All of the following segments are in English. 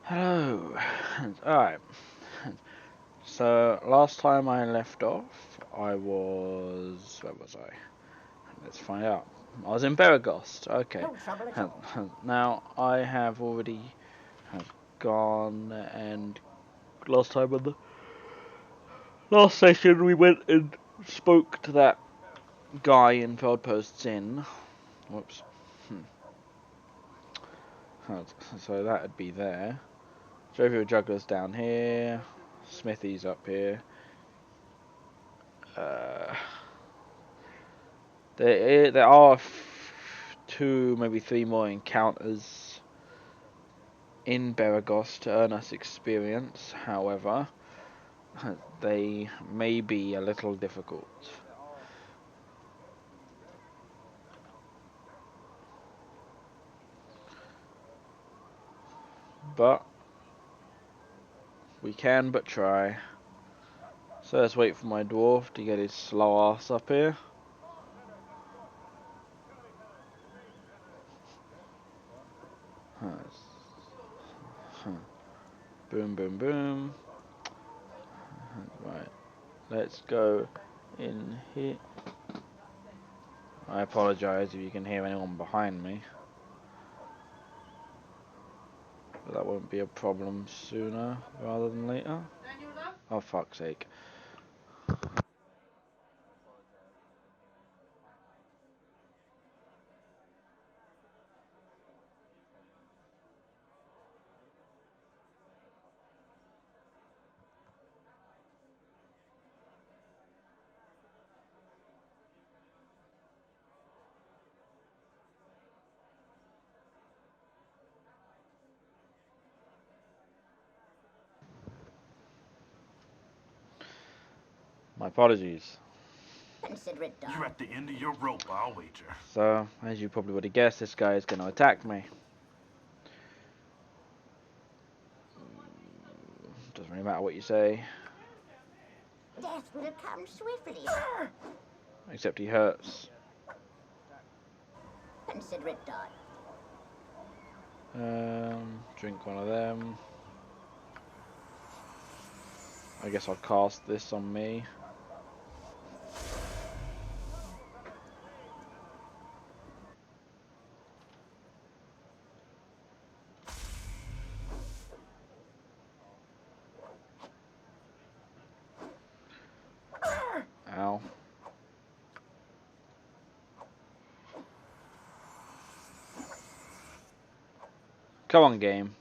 Hello. Alright. So last time I left off, I was where was I? Let's find out. I was in Beregost. Okay. No trouble at all. Now I have already gone and last time on the last session we went and spoke to that guy in Feldpost's Inn. Whoops. So that would be there. Jovial Juggler's down here. Smithy's up here. There are two, maybe three more encounters in Beregost to earn us experience. However, they may be a little difficult. But we can but try. So let's wait for my dwarf to get his slow ass up here. Boom, boom, boom. Right, let's go in here. I apologise if you can hear anyone behind me. But that won't be a problem sooner rather than later. Oh, fuck's sake. My apologies. Consider it done. You're at the end of your rope, I'll wager. So, as you probably would have guessed, this guy is going to attack me. Doesn't really matter what you say. Death will come swiftly. Except he hurts. Consider it done. Drink one of them. I guess I'll cast this on me. Ow. Come on, game.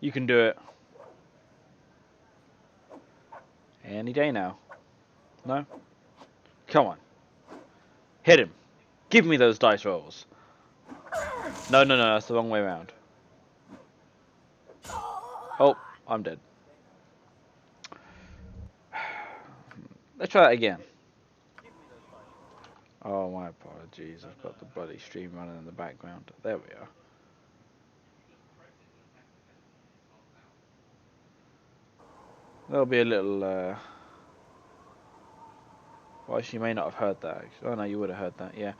You can do it. Any day now. No? Come on. Hit him. Give me those dice rolls. No, that's the wrong way around. Oh, I'm dead. Let's try that again. Oh, my apologies. I've got the bloody stream running in the background. There we are. There'll be a little, well, she may not have heard that. Oh, no, you would have heard that, yeah.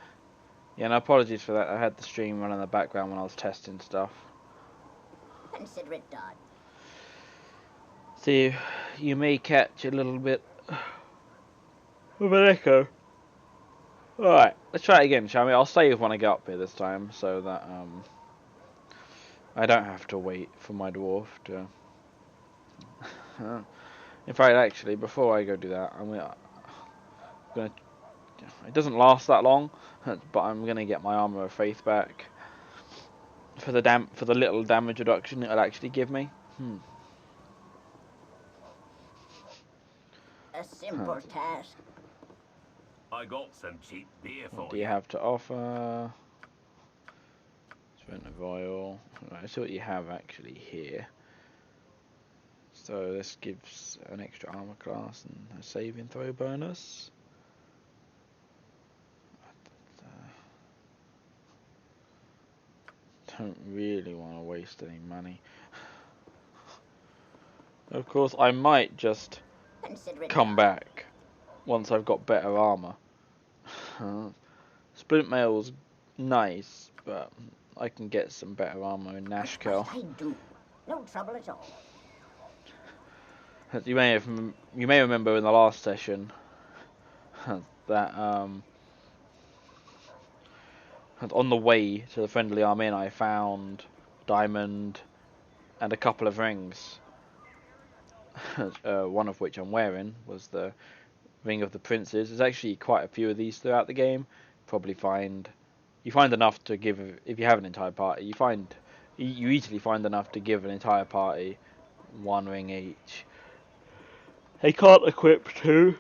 Yeah, no, apologies for that. I had the stream running in the background when I was testing stuff. Consider it done. So, you may catch a little bit of an echo. Alright, let's try it again, shall we? I'll save when I get up here this time, so that, I don't have to wait for my dwarf to... In fact, actually, before I go do that, I'm gonna... It doesn't last that long, but I'm gonna get my Armour of Faith back for the little damage reduction it'll actually give me. A simple task. I got some cheap beer for What do you have to offer? Spent of oil. Right, let's see what you have actually here. So this gives an extra armor class and a saving throw bonus. Don't really want to waste any money. Of course, I might just come back once I've got better armor. Splint mail's nice, but I can get some better armor in That's Nashkel. what I do. No trouble at all. You may remember in the last session that on the way to the Friendly Army I found diamond and a couple of rings. One of which I'm wearing was the Ring of the Princes. There's actually quite a few of these throughout the game. You find enough to give if you have an entire party. You easily find enough to give an entire party one ring each. They can't equip two.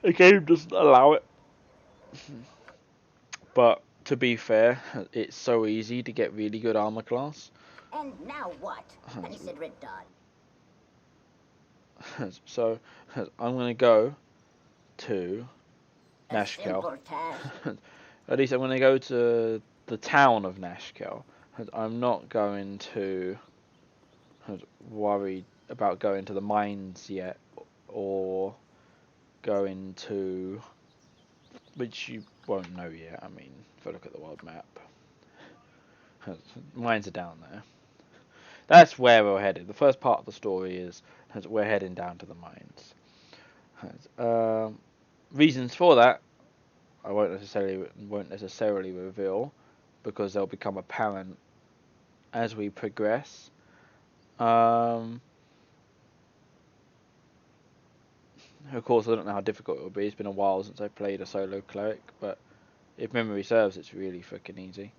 The game doesn't allow it. But to be fair, it's so easy to get really good armor class. And now what? Consider it done. So I'm gonna go to A Nashkel. simple task. At least I'm gonna go to the town of Nashkel. I'm not going to worry about going to the mines yet, or going to, which you won't know yet. I mean, if I look at the world map, mines are down there. That's where we're headed. The first part of the story is we're heading down to the mines. Reasons for that I won't necessarily reveal, because they'll become apparent as we progress. Of course, I don't know how difficult it will be. It's been a while since I played a solo cleric, but if memory serves, it's really freaking easy.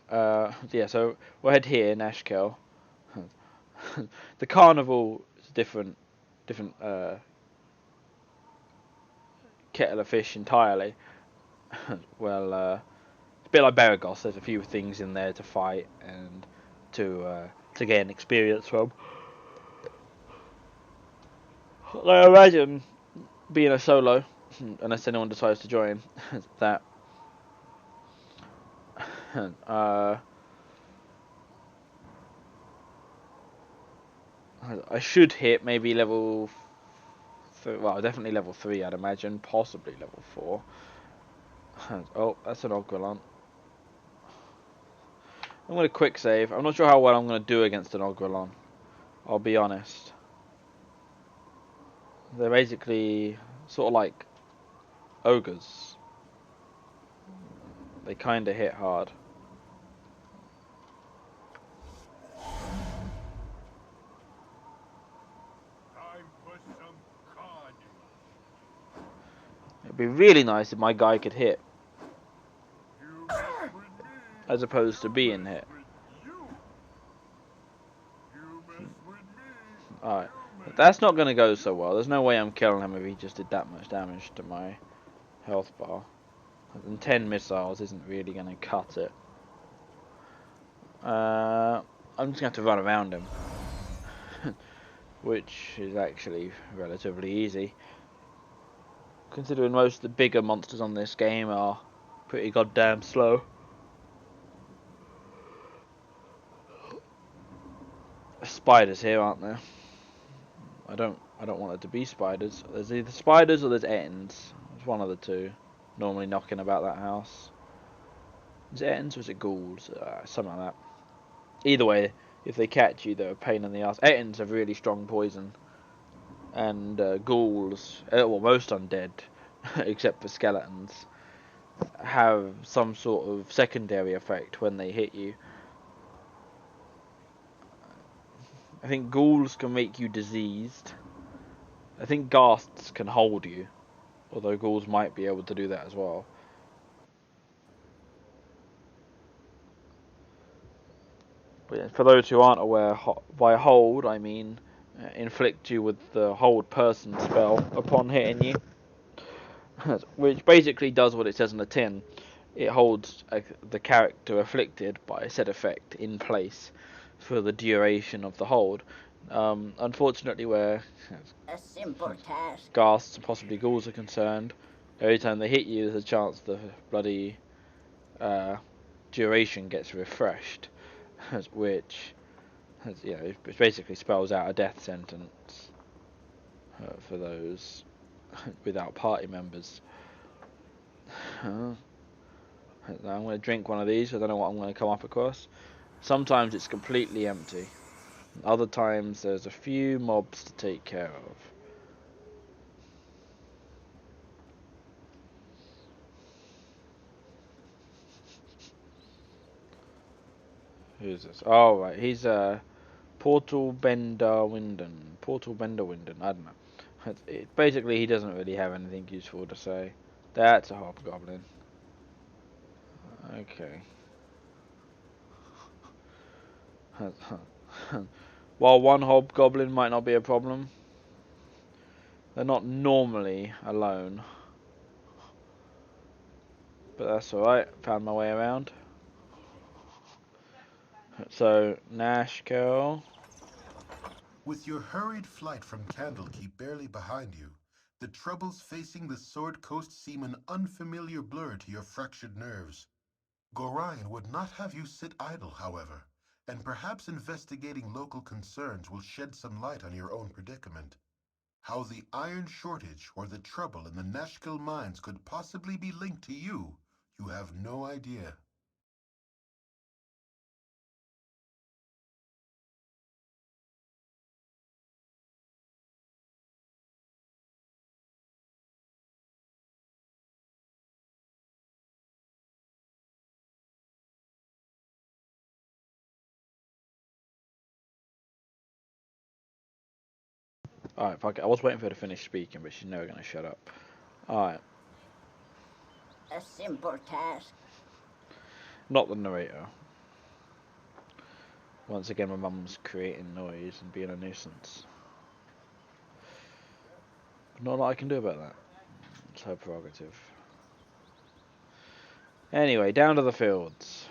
Yeah, so we'll head here, Nashkel. The carnival is different kettle of fish entirely. Well, it's a bit like Baragos. There's a few things in there to fight and to gain experience from. I imagine being a solo, unless anyone decides to join, that I should hit maybe level, well, definitely level 3, I'd imagine, possibly level 4. Oh, that's an Ogrelon. I'm going to quick save. I'm not sure how well I'm going to do against an Ogrelon, I'll be honest. They're basically sort of like ogres. They kind of hit hard. It'd be really nice if my guy could hit, as opposed to being hit. Alright, that's not going to go so well. There's no way I'm killing him if he just did that much damage to my health bar. And 10 missiles isn't really going to cut it. I'm just going to have to run around him. Which is actually relatively easy, considering most of the bigger monsters on this game are pretty goddamn slow. Spiders here, aren't there? I don't want it to be spiders. There's either spiders or there's Ettins. It's one of the two. Normally knocking about that house. Is it Ettins or is it ghouls? Something like that. Either way, if they catch you, they're a pain in the ass. Ettins have really strong poison. And ghouls, well, most undead, except for skeletons, have some sort of secondary effect when they hit you. I think ghouls can make you diseased. I think ghasts can hold you, although ghouls might be able to do that as well. But yeah, for those who aren't aware, by hold I mean inflict you with the hold person spell upon hitting you, which basically does what it says on the tin. It holds the character afflicted by said effect in place for the duration of the hold. Unfortunately, where A simple task. ghasts and possibly ghouls are concerned, every time they hit you, there's a chance the bloody duration gets refreshed, which it basically spells out a death sentence for those without party members. I'm going to drink one of these. I don't know what I'm going to come up across. Sometimes it's completely empty. Other times there's a few mobs to take care of. Who's this? Oh, right. He's Portal Bender Winden. Portal Bender Winden. I don't know. Basically, he doesn't really have anything useful to say. That's a hobgoblin. Okay. While one hobgoblin might not be a problem, they're not normally alone. But that's alright. Found my way around. So, Nash Girl. With your hurried flight from Candlekeep barely behind you, the troubles facing the Sword Coast seem an unfamiliar blur to your fractured nerves. Gorion would not have you sit idle, however, and perhaps investigating local concerns will shed some light on your own predicament. How the iron shortage or the trouble in the Nashkel mines could possibly be linked to you, you have no idea. Alright, fuck it. I was waiting for her to finish speaking, but she's never going to shut up. Alright. A simple task. Not the narrator. Once again, my mum's creating noise and being a nuisance. Not a lot I can do about that. It's her prerogative. Anyway, down to the fields.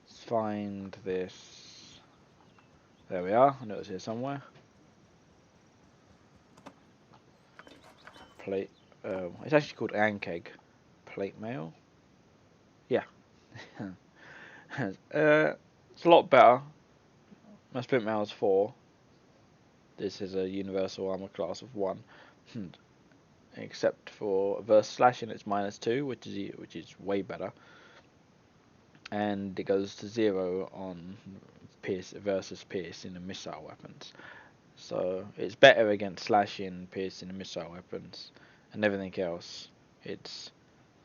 Let's find this. There we are. I know it's here somewhere. Plate. It's actually called Ankeg. Plate mail. Yeah. It's a lot better. My sprint mail is 4. This is a universal armor class of 1. Except for verse slashing, it's -2, which is way better. And it goes to 0 on pierce versus piercing and missile weapons. So it's better against slashing, piercing, and missile weapons, and everything else.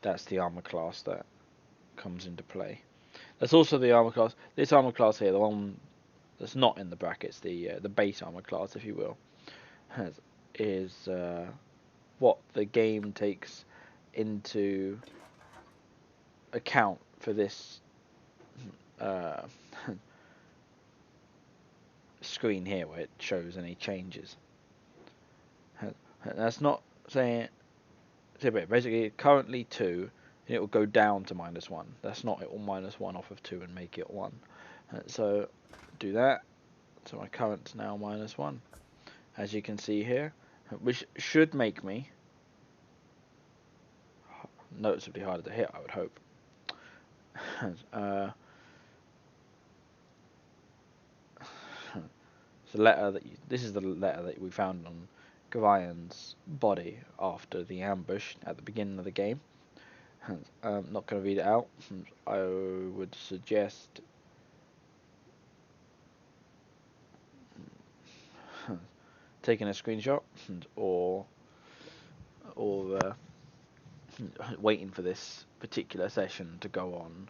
That's the armor class that comes into play. That's also the armor class. This armor class here, the one that's not in the brackets, the base armor class, if you will, is what the game takes into account for this uh, screen here where it shows any changes. That's not saying. Basically, currently 2, and it will go down to -1. That's not, it will -1 off of 2 and make it 1. So do that. So my current's now -1, as you can see here, which should make me noticeably harder to hit, I would hope. This is the letter that we found on Gavion's body after the ambush at the beginning of the game. I'm not going to read it out. I would suggest taking a screenshot or waiting for this particular session to go on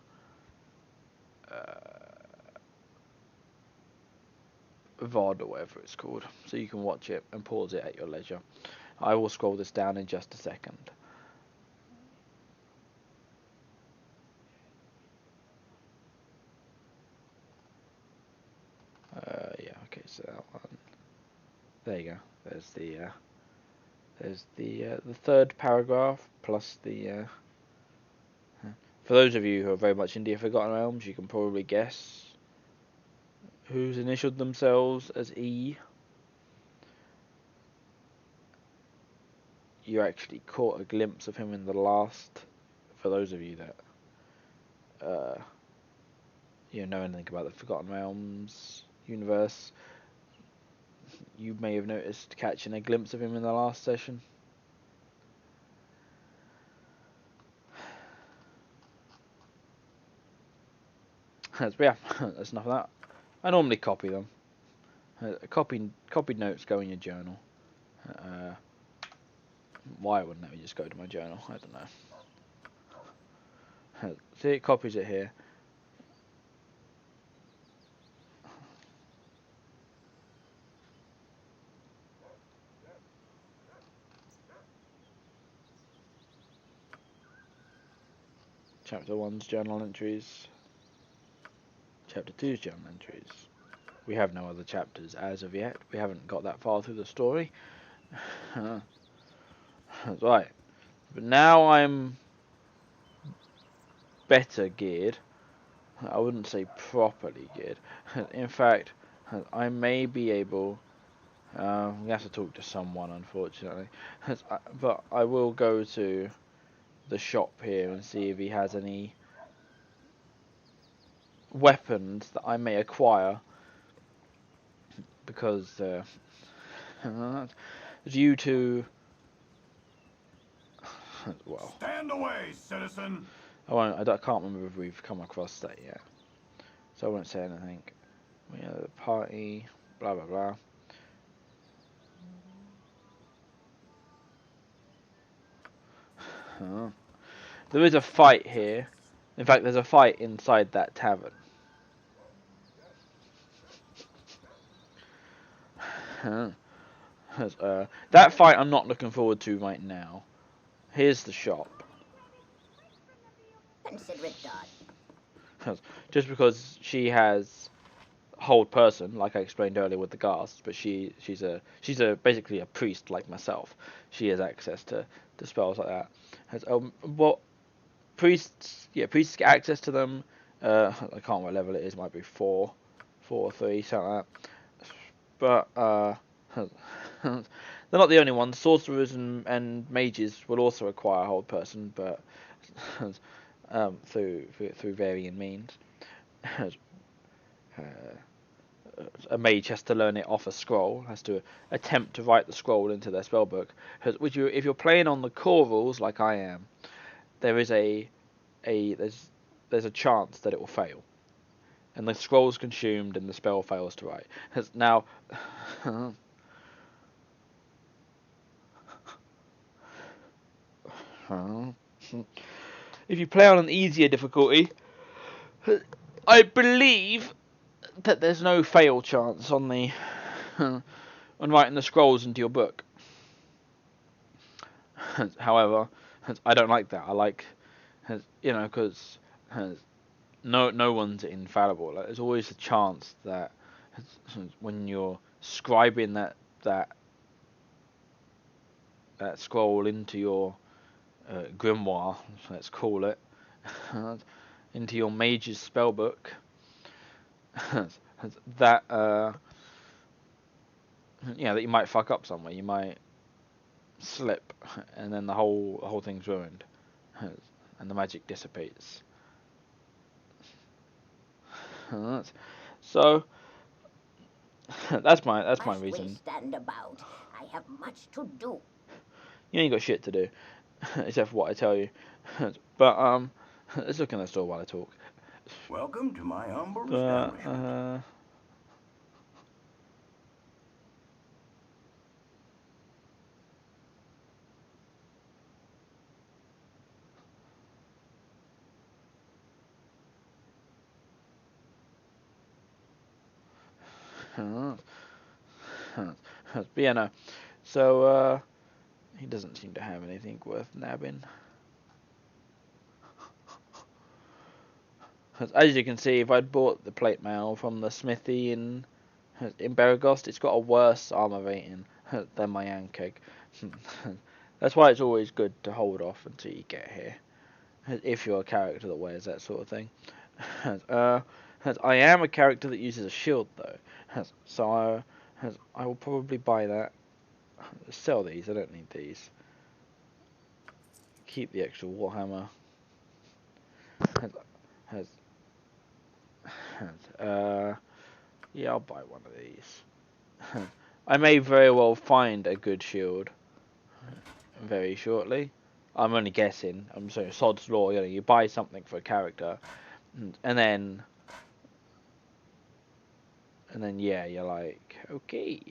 VOD or whatever it's called, so you can watch it and pause it at your leisure. I will scroll this down in just a second. Yeah, okay, so that one. There you go. There's the third paragraph plus the. For those of you who are very much into Forgotten Realms, you can probably guess who's initialed themselves as E. You actually caught a glimpse of him in the last. For those of you that know anything about the Forgotten Realms universe, you may have noticed catching a glimpse of him in the last session. But yeah, that's enough of that. I normally copy them. Copied notes go in your journal. Why wouldn't let me just go to my journal? I don't know. See, it copies it here. Chapter 1's journal entries. Chapter 2's journal entries. We have no other chapters as of yet. We haven't got that far through the story. That's right. But now I'm better geared. I wouldn't say properly geared. In fact, I may be able... we have to talk to someone, unfortunately. But I will go to the shop here and see if he has any weapons that I may acquire. Because due to... well... Stand away, citizen! I can't remember if we've come across that yet. So I won't say anything. We have the party, blah blah blah. There is a fight here. In fact, there's a fight inside that tavern. That fight I'm not looking forward to right now. Here's the shop. Consider it done. Just because she has hold person, like I explained earlier with the ghast, but she's basically a priest like myself. She has access to spells like that. What priests get access to them. I can't remember what level it is. It might be 4, 3, something like that. But they're not the only ones. Sorcerers and mages will also acquire hold person, but through varying means. A mage has to learn it off a scroll, has to attempt to write the scroll into their spellbook. If you're playing on the core rules like I am, there is there's a chance that it will fail, and the scroll's consumed and the spell fails to write. Now, if you play on an easier difficulty, I believe that there's no fail chance on the on writing the scrolls into your book. However, I don't like that. I like, because no one's infallible. Like, there's always a chance that when you're scribing that scroll into your grimoire, let's call it, into your mage's spellbook, that that you might fuck up somewhere. You might slip, and then the whole thing's ruined, and the magic dissipates. So that's my reason. We stand about. I have much to do. You ain't got shit to do, except for what I tell you. But let's look in the store while I talk. Welcome to my humble establishment. But yeah, no. So he doesn't seem to have anything worth nabbing. As you can see, if I'd bought the plate mail from the smithy in Baragost, it's got a worse armor rating than my Ankeg. That's why it's always good to hold off until you get here, if you're a character that wears that sort of thing. I am a character that uses a shield though, so I will probably buy that. Sell these. I don't need these. Keep the extra warhammer. Yeah, I'll buy one of these. I may very well find a good shield very shortly. I'm only guessing. I'm sorry, sod's law. You know, you buy something for a character, and then yeah, you're like, okay.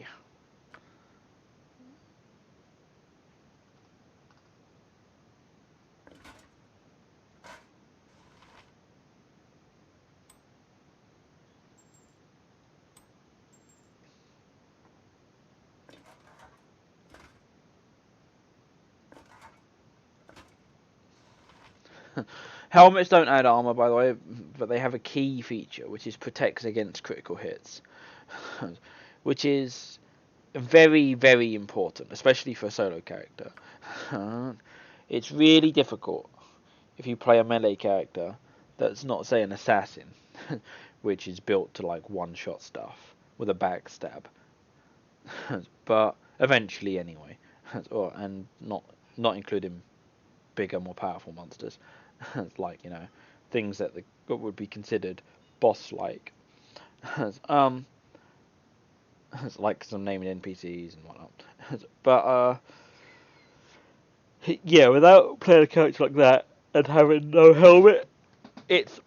Helmets don't add armor, by the way, but they have a key feature, which is protects against critical hits, which is very, very important, especially for a solo character. It's really difficult if you play a melee character that's not, say, an assassin, which is built to like one-shot stuff with a backstab, but eventually anyway, and not including bigger, more powerful monsters, like, you know, things that would be considered boss-like, um, like some naming NPCs and whatnot. But yeah, without playing a character like that and having no helmet, it's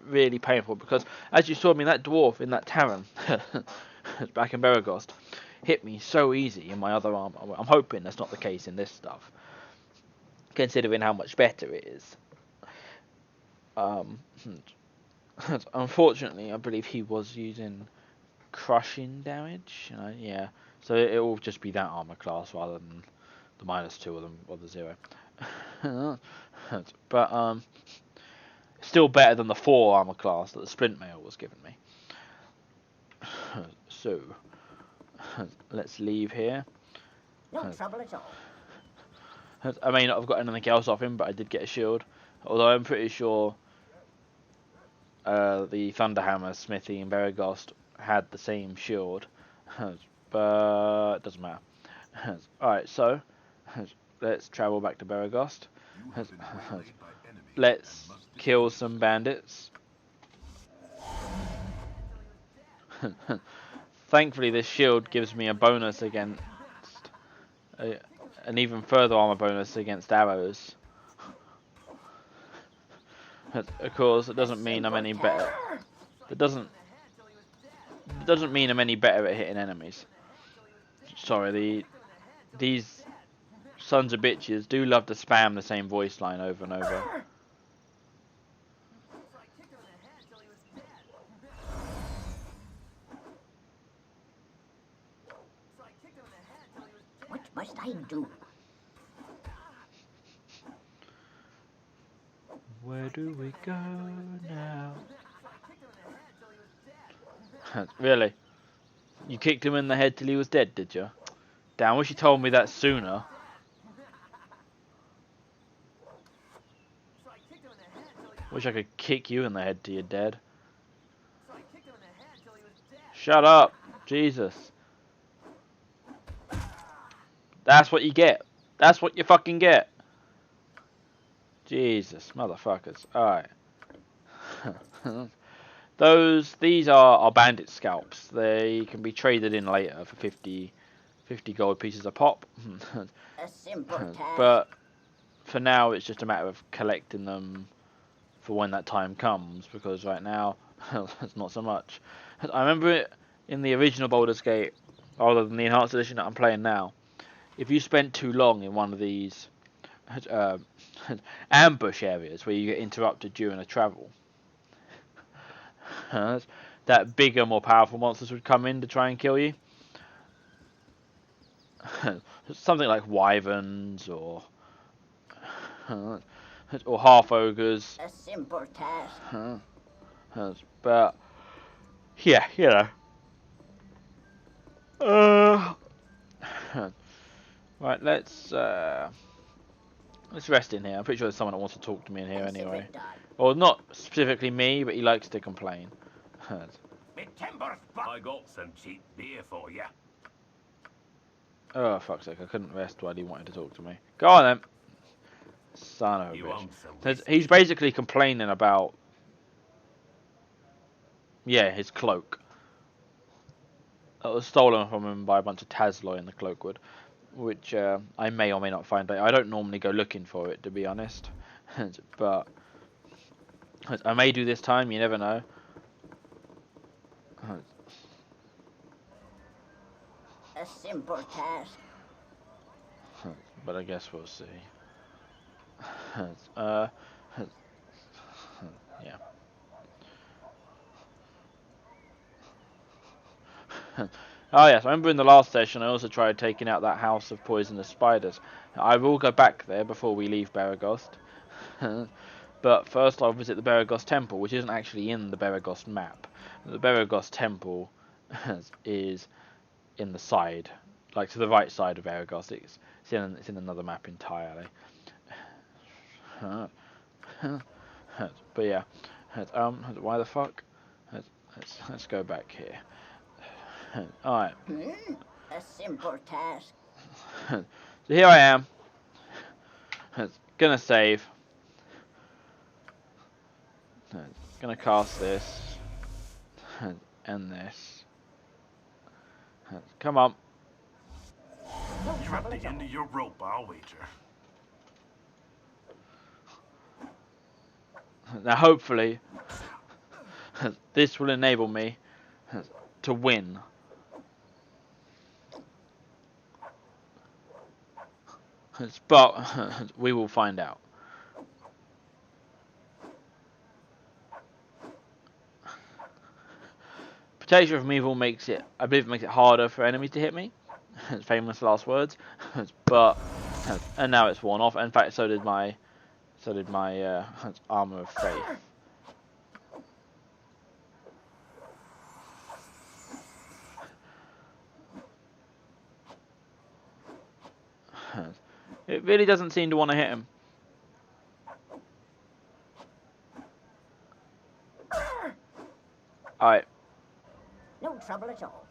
really painful because, as you saw me, that dwarf in that tavern back in Beregost hit me so easy in my other armor. I'm hoping that's not the case in this stuff, considering how much better it is. Um, Unfortunately, I believe he was using crushing damage. You know, yeah. So it will just be that armor class rather than the -2 or the 0. But still better than the 4 armor class that the Splint Mail was giving me. So let's leave here. No trouble at all. I may not have got anything else off him, but I did get a shield. Although I'm pretty sure the Thunderhammer Smithy and Beregost had the same shield, but it doesn't matter. Alright, so let's travel back to Beregost. Let's kill some bandits. Thankfully, this shield gives me a bonus against an even further armor bonus against arrows. Of course, it doesn't mean I'm any better. It doesn't mean I'm any better at hitting enemies. Sorry, these sons of bitches do love to spam the same voice line over and over. What must I do? Where do we go now? Really? You kicked him in the head till he was dead, did you? Damn, wish you told me that sooner. Wish I could kick you in the head till you're dead. Shut up! Jesus. That's what you get. That's what you fucking get. Jesus, motherfuckers. Alright. These are bandit scalps. They can be traded in later for 50 gold pieces a pop. A simple task. But for now, it's just a matter of collecting them for when that time comes, because right now, it's not so much. I remember it in the original Baldur's Gate, other than the enhanced edition that I'm playing now. If you spent too long in one of these ambush areas where you get interrupted during a travel, that bigger, more powerful monsters would come in to try and kill you. Something like wyverns or half ogres. A simple task. But yeah, you know. Right, let's rest in here. I'm pretty sure there's someone that wants to talk to me in here anyway. Or not specifically me, but he likes to complain. I got some cheap beer for you. Oh, fuck's sake, I couldn't rest while he wanted to talk to me. Go on then. Son of a bitch. He's basically complaining about, yeah, his cloak. that was stolen from him by a bunch of Tasloi in the Cloakwood, which I may or may not find. I don't normally go looking for it, to be honest, but I may do this time. You never know. A simple task. But I guess we'll see. Yeah. Oh yes, I remember in the last session I also tried taking out that house of poisonous spiders. I will go back there before we leave Baragost. But first I'll visit the Baragost Temple, which isn't actually in the Baragost map. The Baragost Temple is in the side, like to the right side of Baragost. It's in another map entirely. But yeah, why the fuck? Let's go back here. Alright. A simple task. So here I am. Gonna save. Gonna cast this. And this. Come on. No You're trouble at at the all. end of your rope, I'll wager. Now hopefully this will enable me to win. But we will find out. Protection from evil makes it, I believe, it makes it harder for enemies to hit me. Famous last words. But and now it's worn off. In fact, so did my armor of faith. It really doesn't seem to want to hit him. Alright. No trouble at all.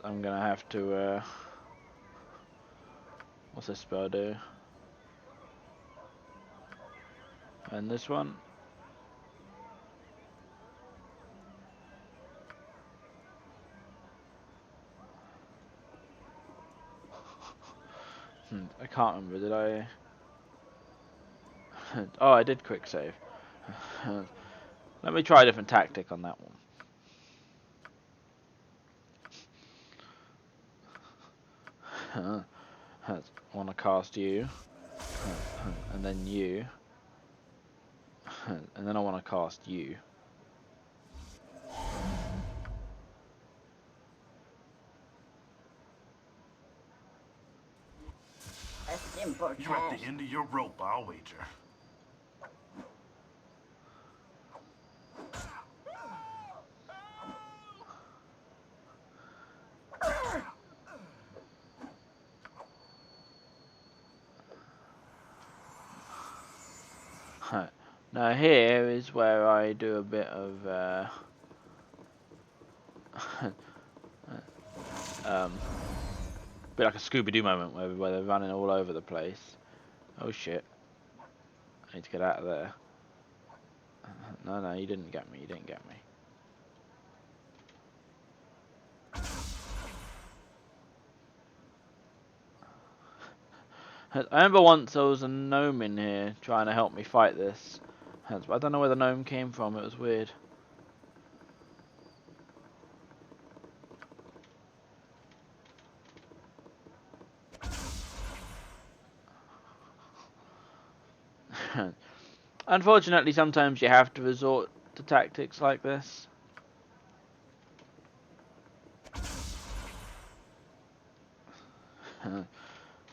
I'm gonna have to what's this spell do? And this one. I can't remember, did I? Oh, I did quick save. Let me try a different tactic on that one. I want to cast you, and then you, and then I want to cast you. A simple You're at task. the end of your rope, I'll wager. Now here is where I do a bit of bit like a Scooby-Doo moment where they're running all over the place. Oh shit! I need to get out of there. No, you didn't get me. You didn't get me. I remember once there was a gnome in here trying to help me fight this. I don't know where the gnome came from. It was weird. Unfortunately, sometimes you have to resort to tactics like this.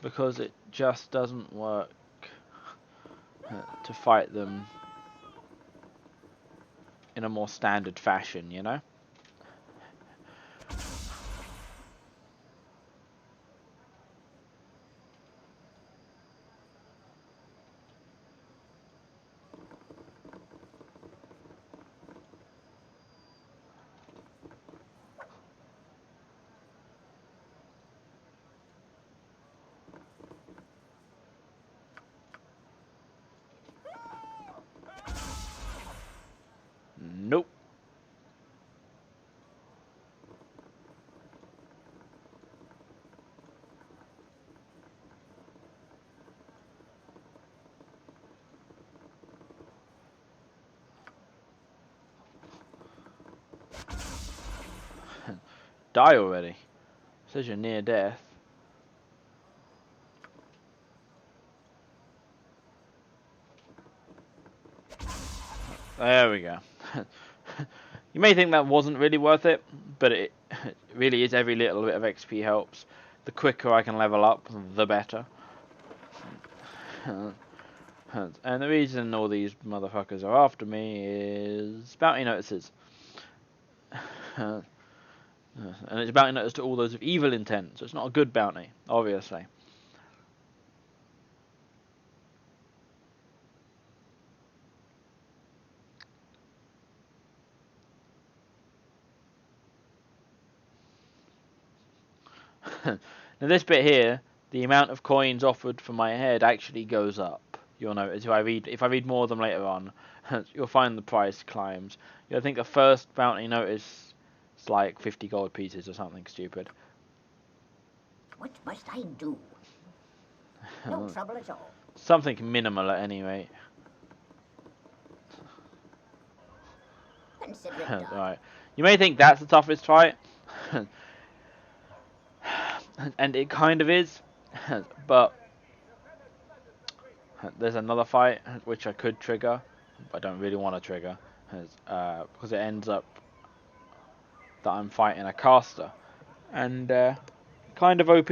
Because it just doesn't work to fight them in a more standard fashion, you know? die already? It says you're near death. There we go. You may think that wasn't really worth it, but it really is. Every little bit of XP helps. The quicker I can level up, the better. And the reason all these motherfuckers are after me is bounty notices. And it's a bounty notice to all those of evil intent, so it's not a good bounty, obviously. Now this bit here, the amount of coins offered for my head actually goes up. You'll notice if I read more of them later on, you'll find the price climbs. I think the first bounty notice is like 50 gold pieces or something stupid. What must I do? No trouble at all. Something minimal at any rate. Consider it done. Right. You may think that's the toughest fight. And it kind of is. But there's another fight which I could trigger, but I don't really want to trigger. Because it ends up that I'm fighting a caster. And kind of OP.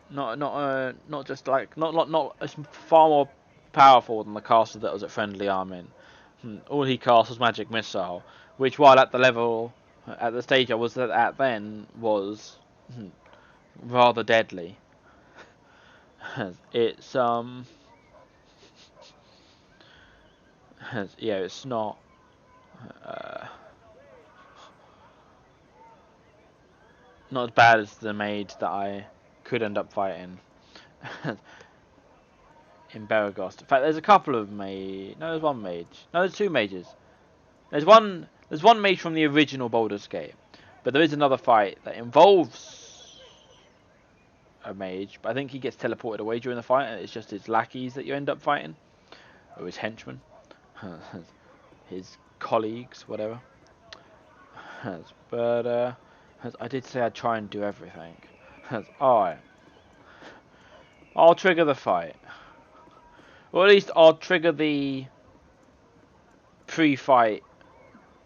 Not just like not it's far more powerful than the caster that was at Friendly Armin. All he cast was Magic Missile, which while at the stage I was at then was rather deadly. It's yeah, it's not not as bad as the mage that I could end up fighting in Beregost. In fact, there's a couple of mage. No, there's one mage. No, there's two mages. There's one mage from the original Baldur's Gate, but there is another fight that involves a mage. But I think he gets teleported away during the fight, and it's just his lackeys that you end up fighting, or his henchmen, his colleagues, whatever. But I did say I'd try and do everything. Alright. I'll trigger the fight. Or at least I'll trigger the pre-fight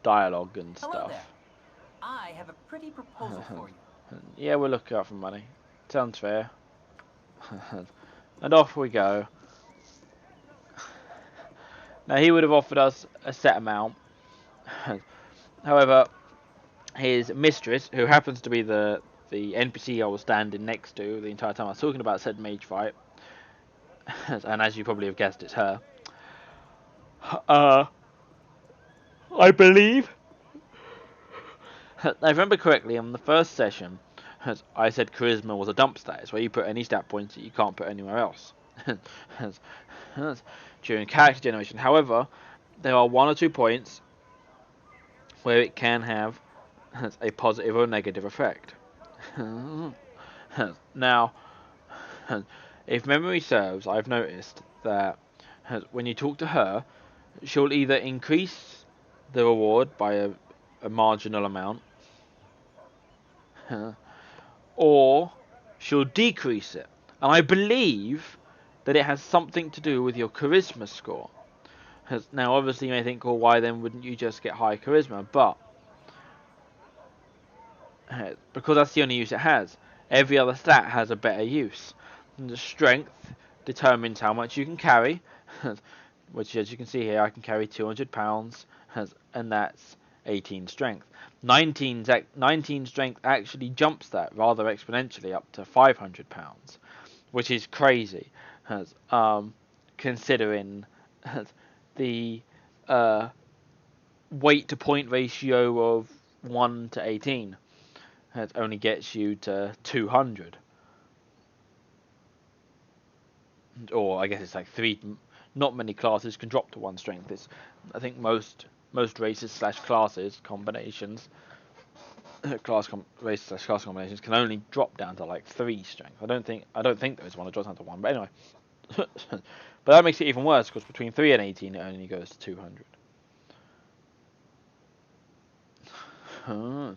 dialogue and Hello stuff. there. I have a pretty proposal for you. Yeah, we're looking out for money. Sounds fair. And off we go. Now he would have offered us a set amount. However, his mistress, who happens to be the NPC I was standing next to the entire time I was talking about said mage fight, and as you probably have guessed, it's her. I believe, I remember correctly, in the first session, I said charisma was a dump stat. It's where you put any stat points that you can't put anywhere else during character generation. However, there are 1 or 2 points where it can have a positive or negative effect. Now, if memory serves, I've noticed that when you talk to her, she'll either increase the reward by a marginal amount, or she'll decrease it. And I believe that it has something to do with your charisma score. Now, obviously, you may think, well, why then wouldn't you just get high charisma? But because that's the only use it has. Every other stat has a better use. And the strength determines how much you can carry, which, as you can see here, I can carry 200 pounds, and that's 18 strength. 19 strength actually jumps that rather exponentially up to 500 pounds, which is crazy, considering the weight to point ratio of 1 to 18. It only gets you to 200. Or I guess it's like 3. Not many classes can drop to 1 strength. I think most races / classes combinations, races / class combinations can only drop down to like 3 strength. I don't think there is one that drops down to 1. But anyway, but that makes it even worse because between 3 and 18 it only goes to 200. But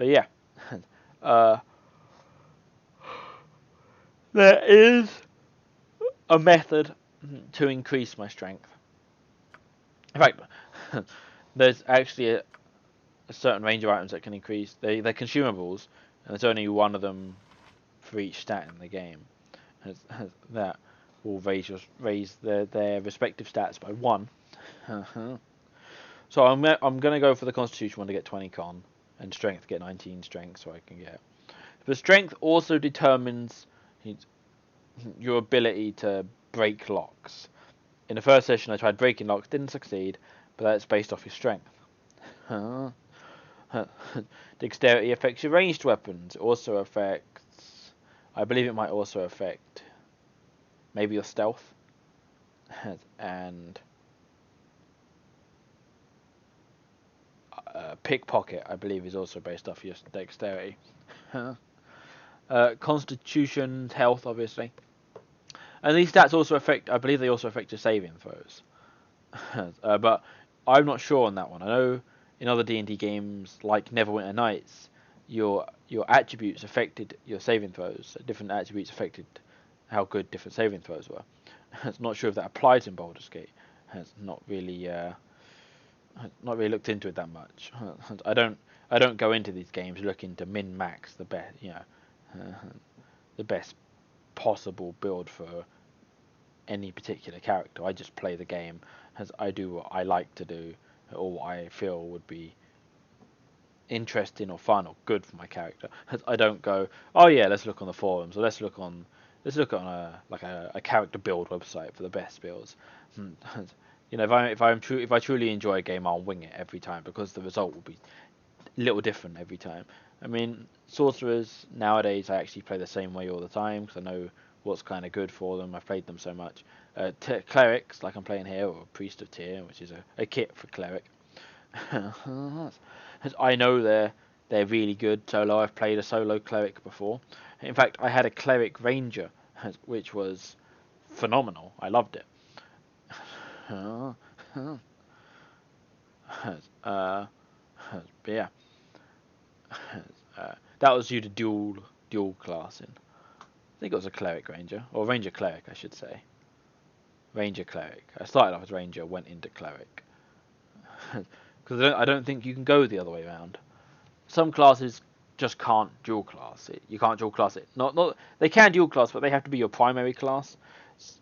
yeah, uh, there is a method to increase my strength. In fact, there's actually a certain range of items that can increase. They're consumables, and there's only one of them for each stat in the game. That will raise their respective stats by 1. So I'm gonna go for the Constitution one to get 20 con, and Strength to get 19 Strength, so I can get. But Strength also determines your ability to break locks. In the first session, I tried breaking locks, didn't succeed, but that's based off your strength. Dexterity affects your ranged weapons. It also affects. I believe it might also affect maybe your stealth. And pickpocket, I believe, is also based off your dexterity. Constitution, health, obviously. And these stats also affect. I believe they also affect your saving throws. But I'm not sure on that one. I know in other D&D games like Neverwinter Nights, your attributes affected your saving throws. Different attributes affected how good different saving throws were. I'm not sure if that applies in Baldur's Gate. Has not really looked into it that much. I don't go into these games looking to min max the best, the best possible build for any particular character. I just play the game as I do what I like to do, or what I feel would be interesting or fun or good for my character. I don't go, oh yeah, let's look on the forums, or let's look on a character build website for the best builds. If I truly enjoy a game, I'll wing it every time because the result will be a little different every time. I mean, sorcerers nowadays I actually play the same way all the time because I know what's kind of good for them. I've played them so much. Clerics, like I'm playing here, or Priest of Tyr, which is a kit for cleric. I know they're really good solo. I've played a solo cleric before. In fact, I had a cleric ranger, which was phenomenal. I loved it. But yeah, that was due to dual classing. I think it was a cleric ranger, or ranger cleric, I should say. Ranger cleric. I started off as ranger, went into cleric. Because I don't think you can go the other way around. Some classes just can't dual class it. You can't dual class it. Not they can dual class, but they have to be your primary class.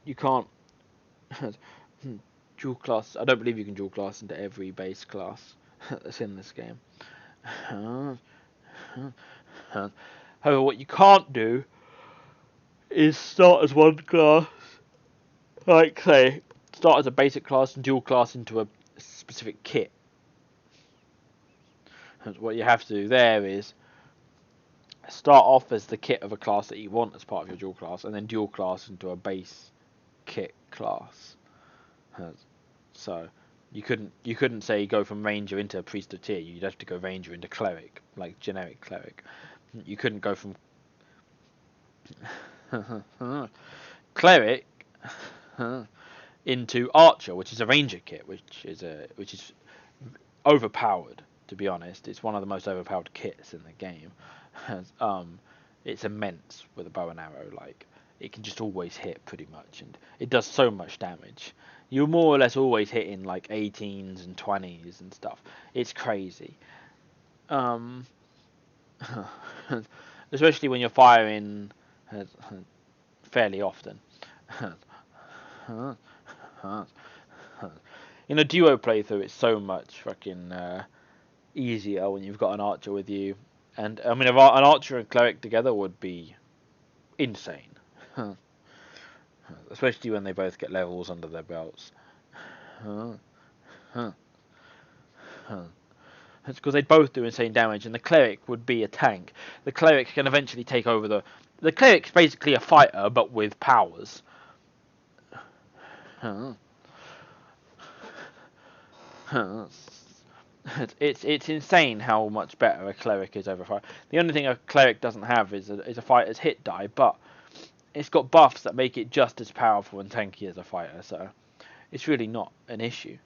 You can't dual class. I don't believe you can dual class into every base class that's in this game. However, what you can't do is start as one class, like say, start as a basic class and dual class into a specific kit. What you have to do there is start off as the kit of a class that you want as part of your dual class, and then dual class into a base kit class. So you couldn't say go from ranger into priest of Tyr. You'd have to go ranger into cleric, like generic cleric. You couldn't go from cleric into archer, which is a ranger kit, which is overpowered. To be honest, it's one of the most overpowered kits in the game. It's immense with a bow and arrow. Like it can just always hit pretty much, and it does so much damage. You're more or less always hitting like 18s and 20s and stuff. It's crazy. Especially when you're firing fairly often. In a duo playthrough, it's so much fucking easier when you've got an archer with you. And I mean, an archer and cleric together would be insane. Especially when they both get levels under their belts. It's because they'd both do insane damage, and the cleric would be a tank. The cleric can eventually take over the cleric's basically a fighter, but with powers. It's insane how much better a cleric is over a fighter. The only thing a cleric doesn't have is a fighter's hit die, but it's got buffs that make it just as powerful and tanky as a fighter, so it's really not an issue.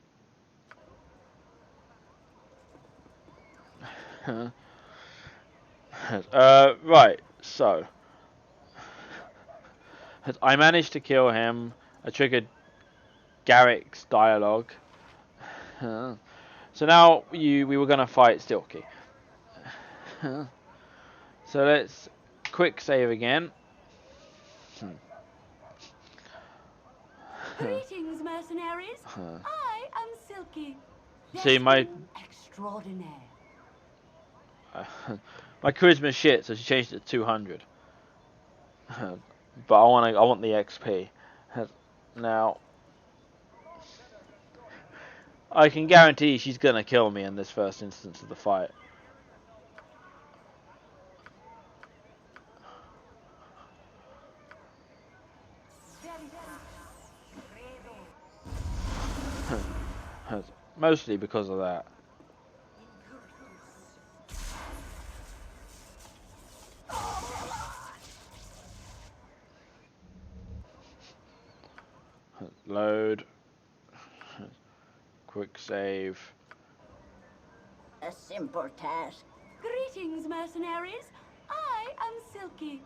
Right, so I managed to kill him. I triggered Garrick's dialogue. So now we were gonna fight Stilky. So let's quick save again. Greetings, mercenaries. I am Silky. See my Extraordinaire. my charisma shit, so she changed it to 200. But I want the XP. Now I can guarantee she's gonna kill me in this first instance of the fight. Mostly because of that. Load. Quick save. A simple task. Greetings, mercenaries. I am Silky.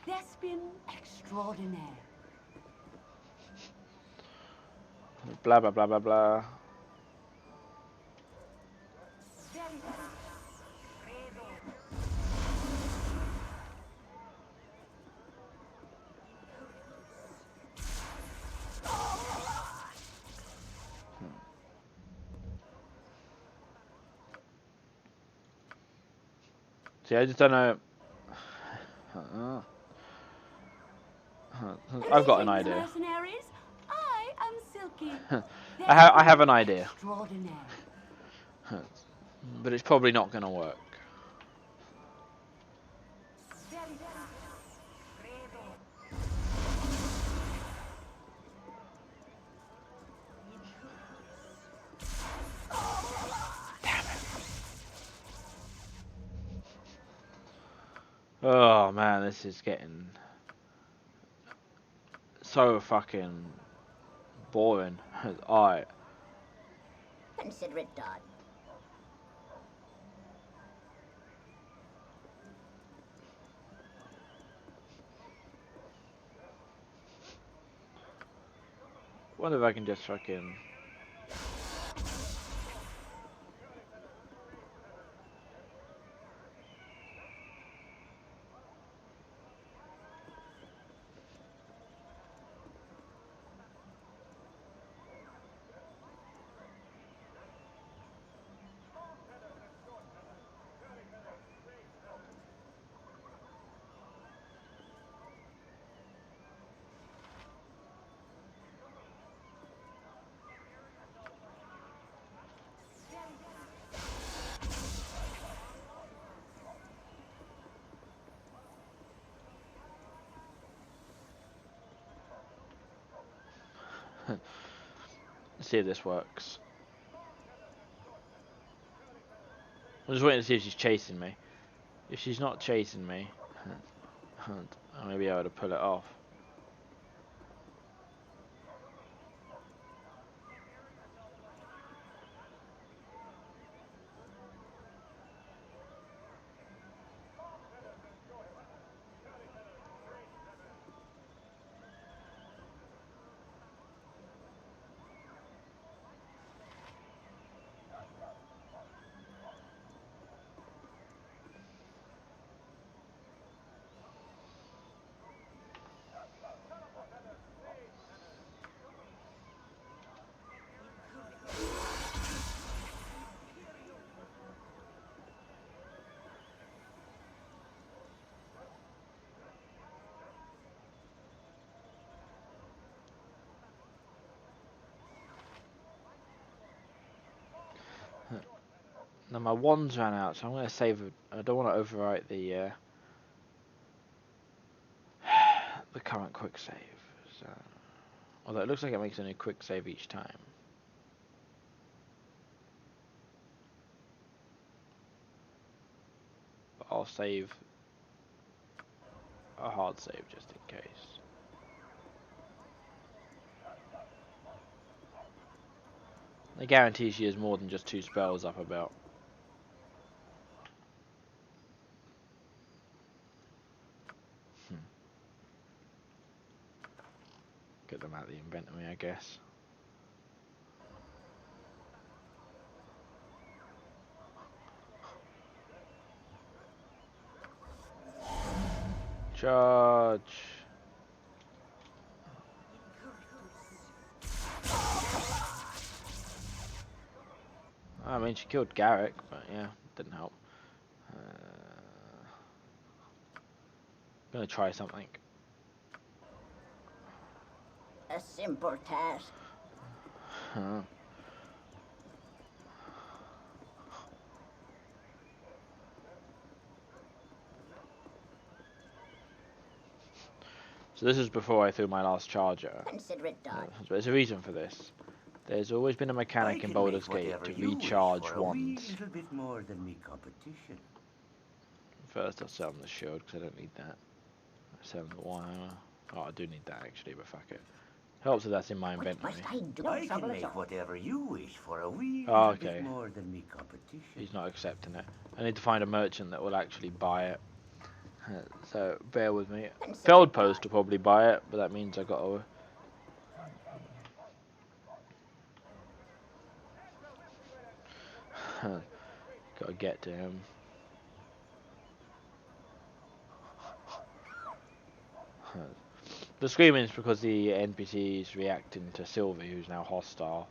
Thespian extraordinaire. Blah blah blah blah blah. See, I just don't know. I've got an idea. Mercenaries. I am Silky. I have an idea, Extraordinaire. but it's probably not going to work. Oh man, this is getting so fucking boring. Alright. Consider it done. Wonder if I can just fucking... Let's see if this works. I'm just waiting to see if she's chasing me. If she's not chasing me, I may be able to pull it off. Now my wands ran out, so I'm going to save. I don't want to overwrite the the current quick save. So, although it looks like it makes a new quick save each time. But I'll save a hard save just in case. I guarantee she has more than just 2 spells up about. Get them out of the inventory, I guess. Charge. I mean, she killed Garrick, but yeah, didn't help. Gonna try something. A simple task. Huh. So this is before I threw my last charger. Consider it done. There's a reason for this. There's always been a I mechanic in can Baldur's make Gate whatever to you wish recharge for a wee wands. little bit more than me competition. First I'll sell them the shield because I don't need that. I'll sell them the warhammer. Oh, I do need that actually, but fuck it. Helps if that's in my What inventory. must I do? No I can trouble at make all. whatever you wish for a wee Oh, little okay. bit more than me competition. He's not accepting it. I need to find a merchant that will actually buy it. So bear with me. Consider it Feldpost done. will probably buy it, but that means I got to gotta get to him. The screaming is because the NPC is reacting to Sylvie, who's now hostile.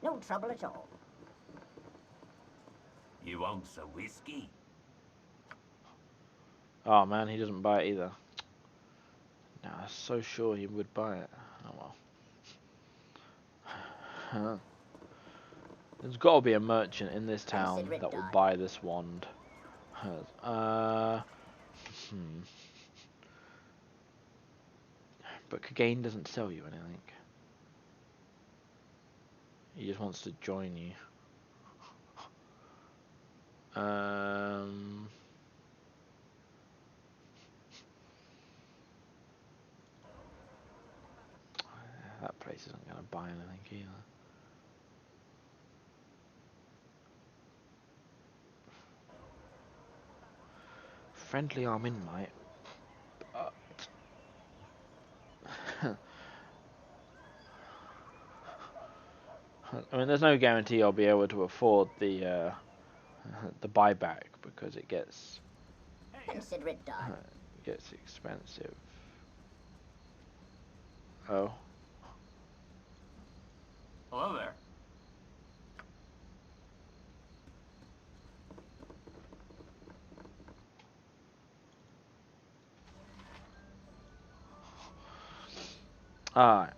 No trouble at all. You want some whiskey? Oh man, he doesn't buy it either. No, I was so sure he would buy it. Oh well. There's got to be a merchant in this town Consider it that will done. buy this wand. But Kagain doesn't sell you anything. He just wants to join you. That place isn't going to buy anything either. Friendly Armin might. I mean, there's no guarantee I'll be able to afford the buyback because it gets Consider it done. expensive. Oh. Hello there. Alright.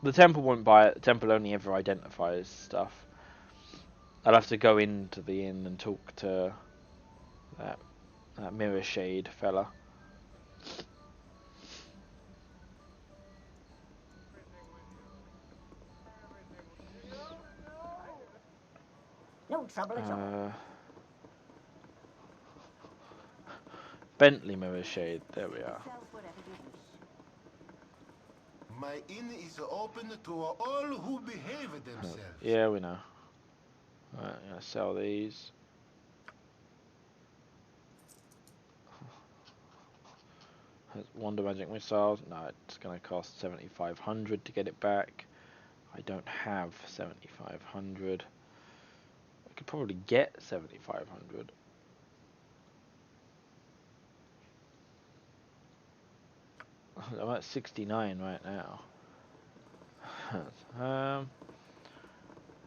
The temple won't buy it. The temple only ever identifies stuff. I'll have to go into the inn and talk to that mirror shade fella. No trouble at all. Bentley mirror shade. There we are. Sell whatever you wish. My inn is open to all who behave themselves. Yeah, we know. Right, I'm gonna sell these. Wonder magic missiles. No, it's gonna cost 7,500 to get it back. I don't have 7,500. I could probably get 7,500. I'm at 69 right now.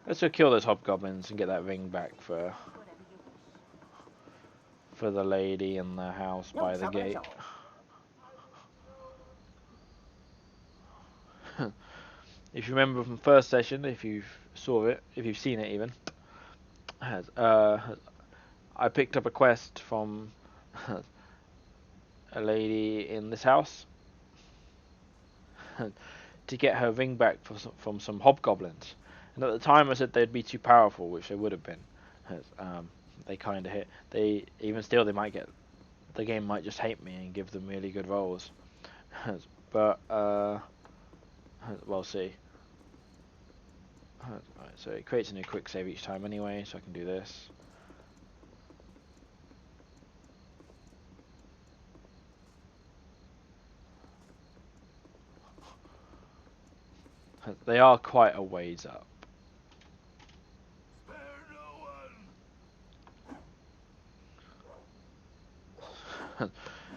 Let's go kill those hobgoblins and get that ring back for the lady in the house No by the trouble at gate. If you remember from the first session, if you've seen it even, I picked up a quest from a lady in this house to get her ring back from some hobgoblins. And at the time I said they'd be too powerful, which they would have been. They kind of hit. They even still they might get. The game might just hate me and give them really good rolls. But we'll see. Right, so it creates a new quick save each time anyway, so I can do this. They are quite a ways up.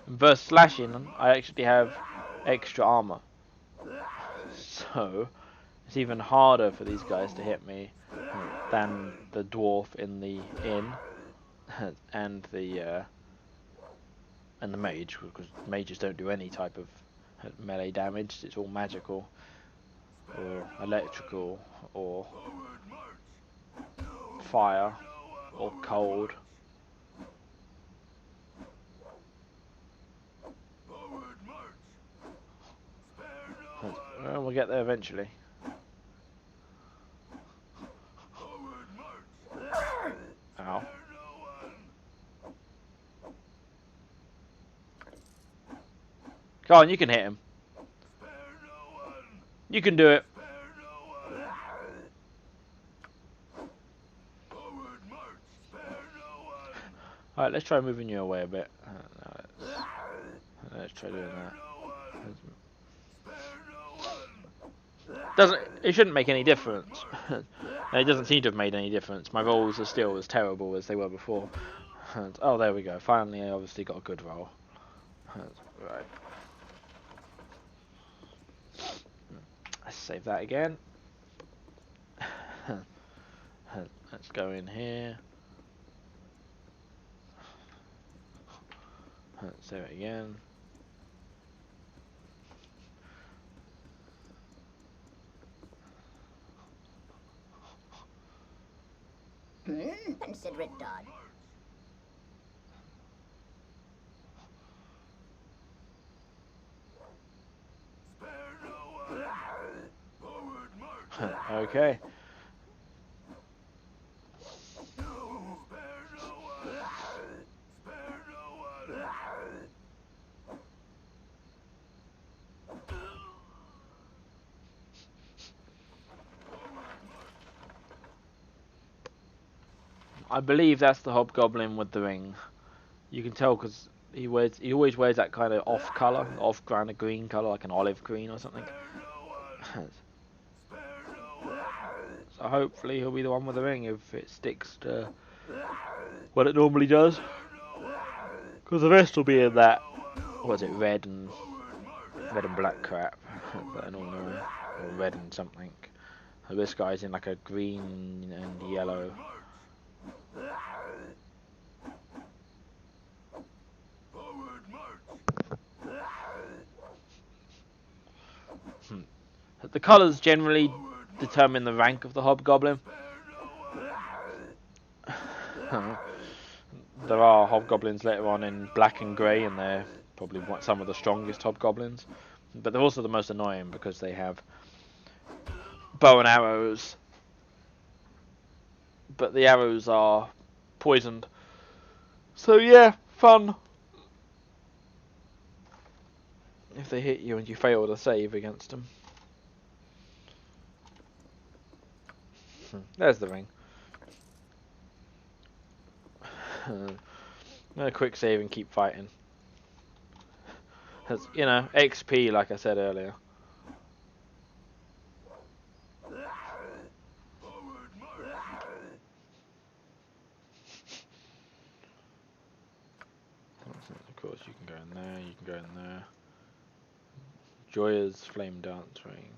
Versus slashing, I actually have extra armor. So, it's even harder for these guys to hit me than the dwarf in the inn and the mage, because mages don't do any type of melee damage. It's all magical or electrical or fire or cold. Well, we'll get there eventually. Ow. Come on, you can hit him. You can do it. Alright, let's try moving you away a bit. Let's try doing that. It shouldn't make any difference. It doesn't seem to have made any difference. My rolls are still as terrible as they were before. Oh, there we go. Finally, I obviously got a good roll. Right. Let's save that again. Let's go in here. Let's save it again. Consider it done. Okay. I believe that's the hobgoblin with the ring. You can tell because he always wears that kind of off color, off kind of green color, like an olive green or something. So hopefully he'll be the one with the ring if it sticks to what it normally does. Because the rest will be in that, what is it, red and black crap that I normally wear, or red and something. So this guy's in like a green and yellow. The colours generally determine the rank of the hobgoblin. There are hobgoblins later on in black and grey, and they're probably some of the strongest hobgoblins. But they're also the most annoying because they have bow and arrows. But the arrows are poisoned. So yeah, fun. If they hit you and you fail to save against them. There's the ring. A quick save and keep fighting. That's, you know, XP like I said earlier. Of course you can go in there, you can go in there. Joya's flame dance ring.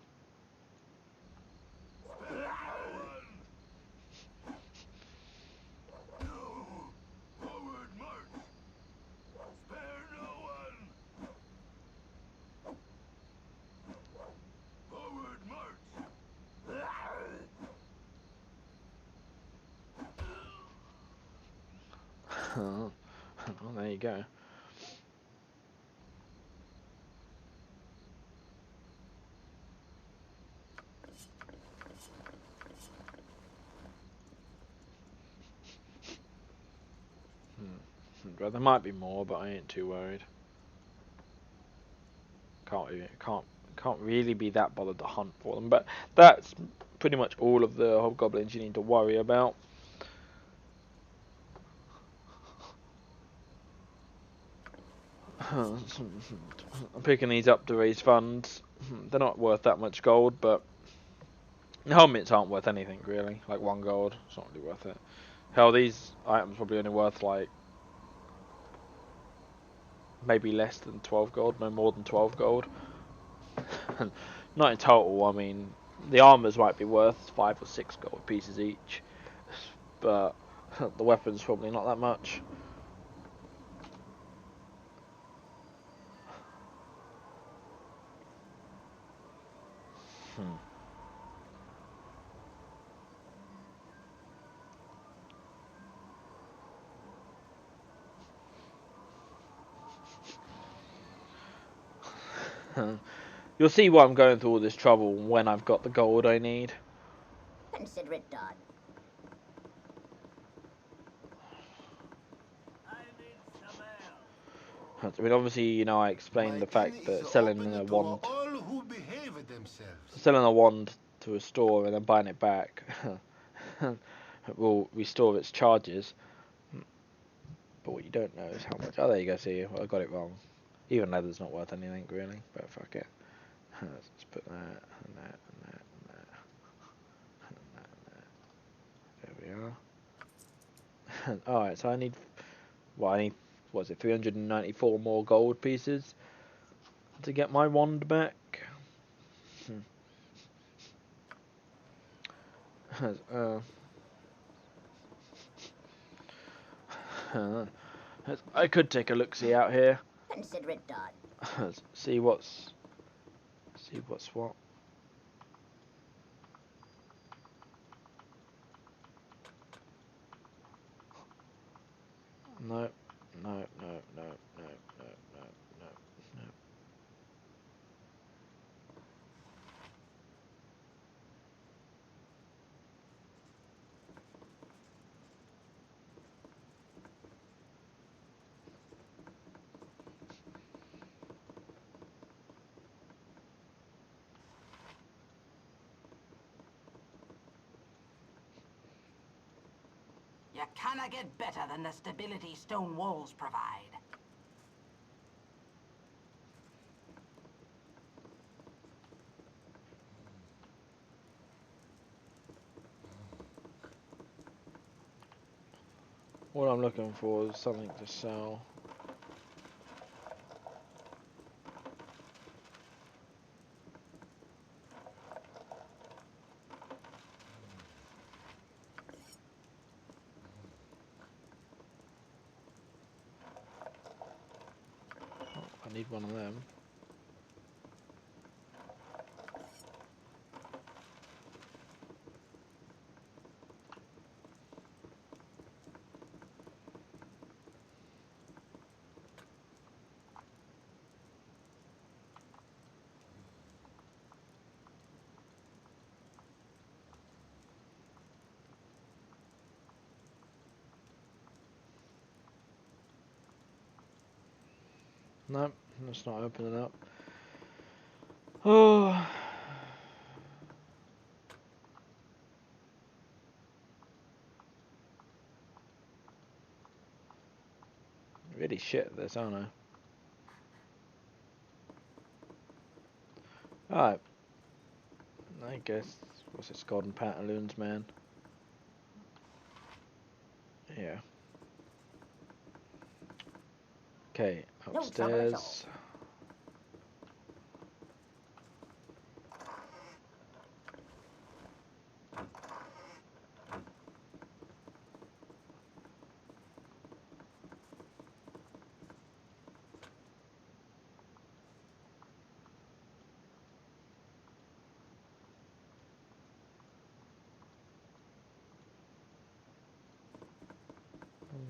Well, there you go. Well, there might be more, but I ain't too worried. Can't really be that bothered to hunt for them. But that's pretty much all of the hobgoblins you need to worry about. I'm picking these up to raise funds. They're not worth that much gold, but helmets aren't worth anything really. Like 1 gold, it's not really worth it. Hell, these items probably only worth like maybe less than 12 gold, no more than 12 gold. Not in total. I mean, the armors might be worth 5 or 6 gold pieces each, but the weapons probably not that much. You'll see why I'm going through all this trouble when I've got the gold I need. Consider it done. I mean, obviously, you know, I explained the fact that selling a wand to a store and then buying it back will restore its charges. But what you don't know is how much. Oh, there you go. See, I got it wrong. Even leather's not worth anything really, but fuck it. Let's put that and that and that and that and that and that. There we are. Alright, so I need. Well, I need. What is it? 394 more gold pieces to get my wand back. I could take a look-see out here. Consider it done. see what's what. No, no, no, no, no, no, no, no, no. You cannot get better than the stability stone walls provide. What I'm looking for is something to sell. I need one of them. Nope, let's not open it up. Oh. Really shit at this, aren't I? Alright. I guess, what's it, golden pantaloons, man? Yeah. Okay, upstairs.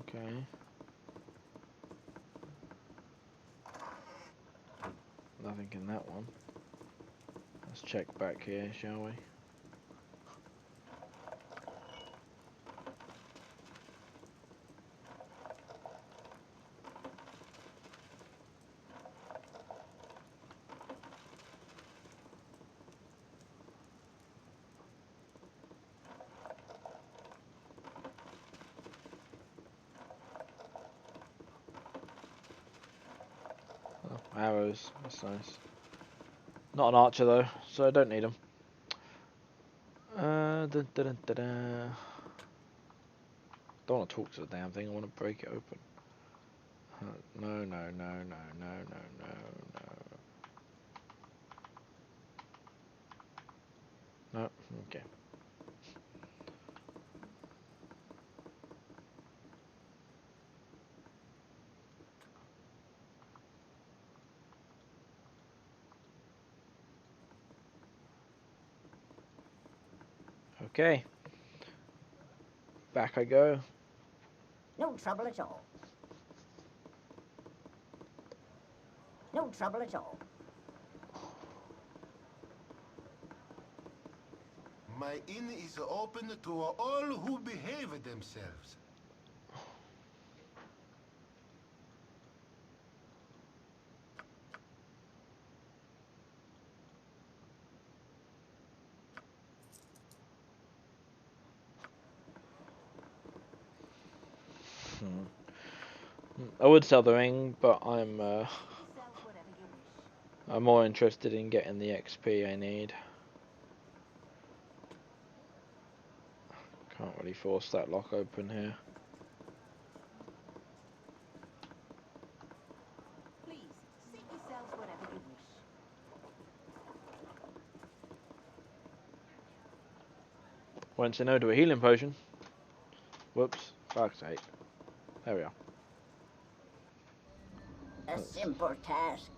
Okay. Nothing in that one. Let's check back here, shall we? arrows. That's nice. Not an archer though, so I don't need them. Dun, dun, dun, dun, dun. Don't want to talk to the damn thing. I want to break it open. No, no, no, no, no, no, no, no. No, okay. Okay. Back I go. No trouble at all. No trouble at all. My inn is open to all who behave themselves. I would sell the ring, but I'm Sells whatever you wish. I'm more interested in getting the XP I need. Can't really force that lock open here. Please, seek yourselves whatever you wish. Won't say no to a healing potion. Whoops. Fuck's sake. There we are. A simple task.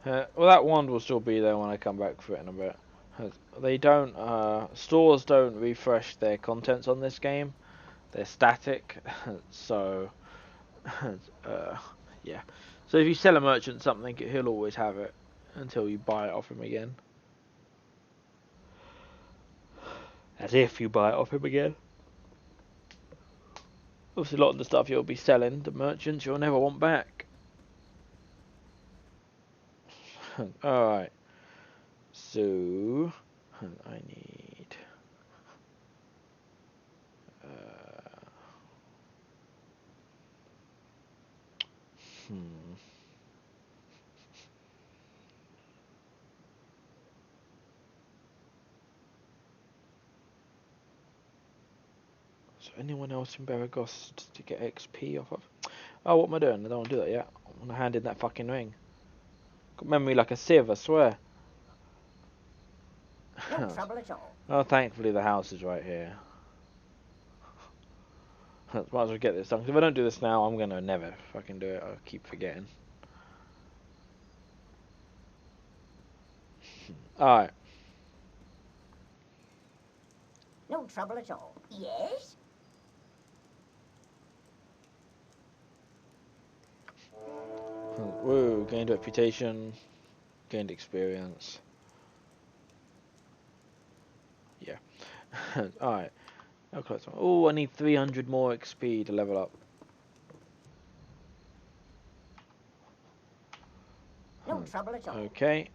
Well, that wand will still be there when I come back for it in a bit. They don't, stores don't refresh their contents on this game. They're static, so, yeah. So if you sell a merchant something, he'll always have it until you buy it off him again. As if you buy it off him again. Obviously, a lot of the stuff you'll be selling, the merchants, you'll never want back. Alright. So, I need... So anyone else in Baragos to get XP off of? Oh, what am I doing? I don't want to do that yet. I want to hand in that fucking ring. Got memory like a sieve, I swear. No trouble at all. Oh, thankfully the house is right here. Might as well get this done. 'Cause if I don't do this now, I'm gonna never fucking do it. I'll keep forgetting. Alright. No trouble at all. Yes? Woo, gained reputation. Gained experience. Yeah. Alright. Oh, I need 300 more XP to level up. No trouble at all. Okay.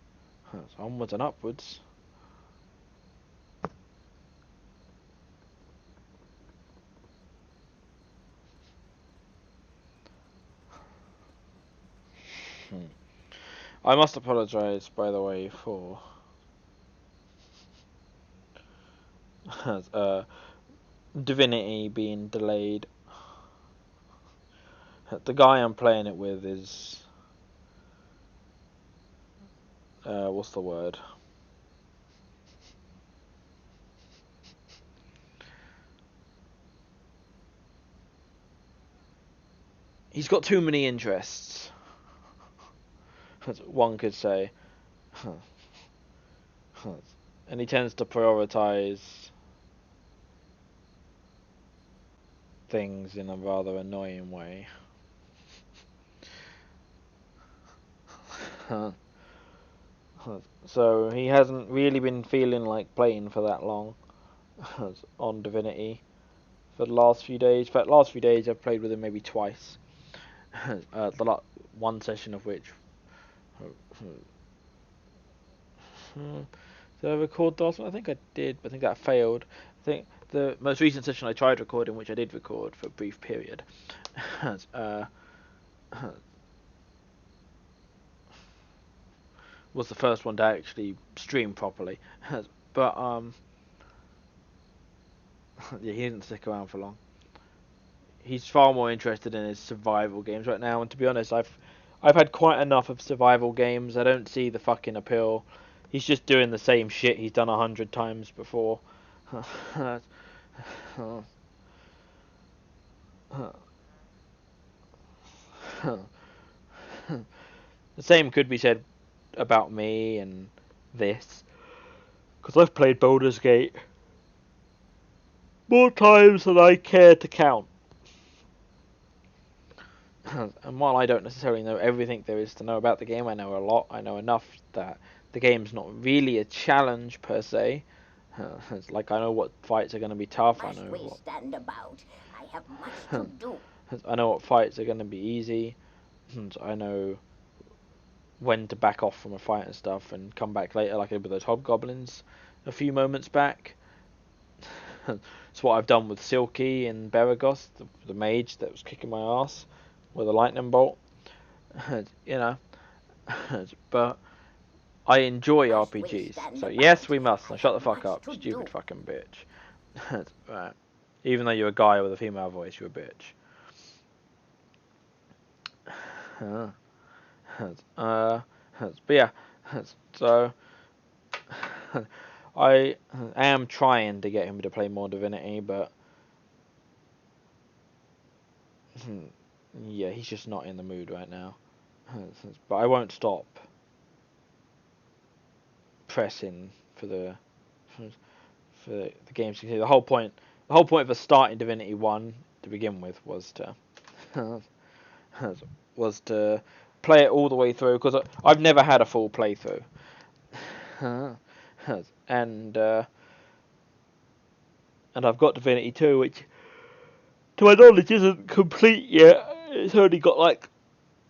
So onwards and upwards. I must apologise, by the way, for Divinity being delayed. The guy I'm playing it with is what's the word? He's got too many interests. As one could say. And he tends to prioritise things in a rather annoying way. So he hasn't really been feeling like playing for that long on Divinity for the last few days. In fact, last few days I've played with him maybe twice. One session of which... Did I record the last one? I think I did, but I think that failed. I think the most recent session I tried recording, which I did record for a brief period, was the first one to actually stream properly. But yeah, he didn't stick around for long. He's far more interested in his survival games right now, and to be honest, I've had quite enough of survival games. I don't see the fucking appeal. He's just doing the same shit he's done 100 times before. The same could be said about me and this, because I've played Baldur's Gate more times than I care to count. And while I don't necessarily know everything there is to know about the game, I know a lot. I know enough that the game's not really a challenge per se. It's like I know what fights are going to be tough. I know Must we what stand about? I have much to do. I know what fights are going to be easy. And I know when to back off from a fight and stuff and come back later, like I did with those hobgoblins a few moments back. It's what I've done with Silky and Beragos, the mage that was kicking my ass with a lightning bolt. You know, but I enjoy Must we RPGs. stand So about? yes, we must. Now I shut the have fuck much up, to stupid do. fucking bitch. Right. Even though you're a guy with a female voice, you're a bitch. But yeah, so I am trying to get him to play more Divinity, but yeah, he's just not in the mood right now. But I won't stop pressing for the games to continue. The whole point of starting Divinity 1 to begin with was to play it all the way through, because I've never had a full playthrough. and I've got Divinity 2, which to my knowledge isn't complete yet. It's only got like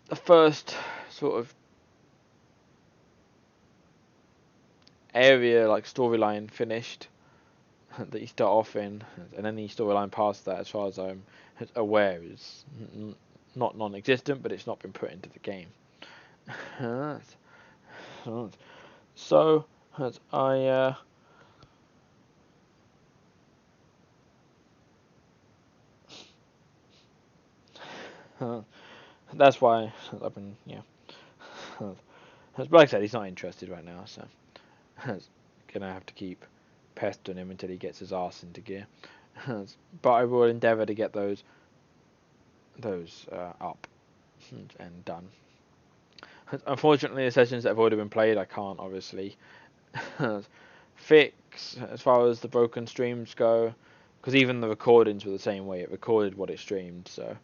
the first sort of area, like storyline finished that you start off in, and any storyline past that, as far as I'm aware, is not non-existent, but it's not been put into the game. So I that's why I've been But like I said, he's not interested right now, so gonna have to keep pestering him until he gets his arse into gear. But I will endeavour to get those up and done. Unfortunately, the sessions that have already been played, I can't obviously fix as far as the broken streams go, because even the recordings were the same way. It recorded what it streamed, so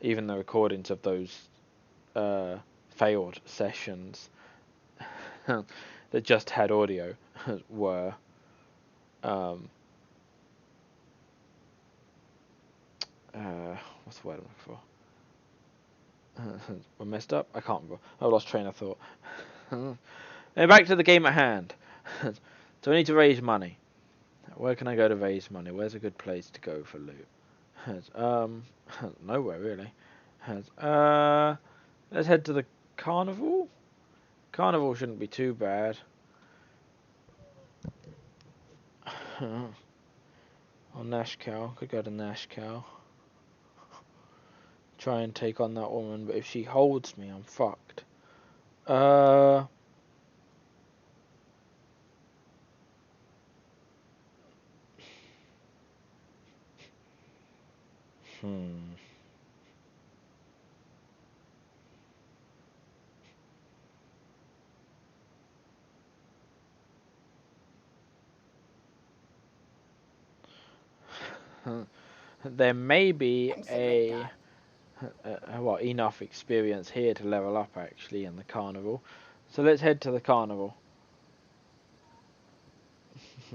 even the recordings of those failed sessions that just had audio were what's the word I'm looking for? Were messed up? I can't remember. I lost train of thought. And back to the game at hand. So I need to raise money. Where can I go to raise money? Where's a good place to go for loot? Nowhere really. Let's head to the carnival. Carnival shouldn't be too bad. Or Nashkel. Could go to Nashkel. Try and take on that woman, but if she holds me, I'm fucked. There may be enough experience here to level up actually in the carnival. So let's head to the carnival.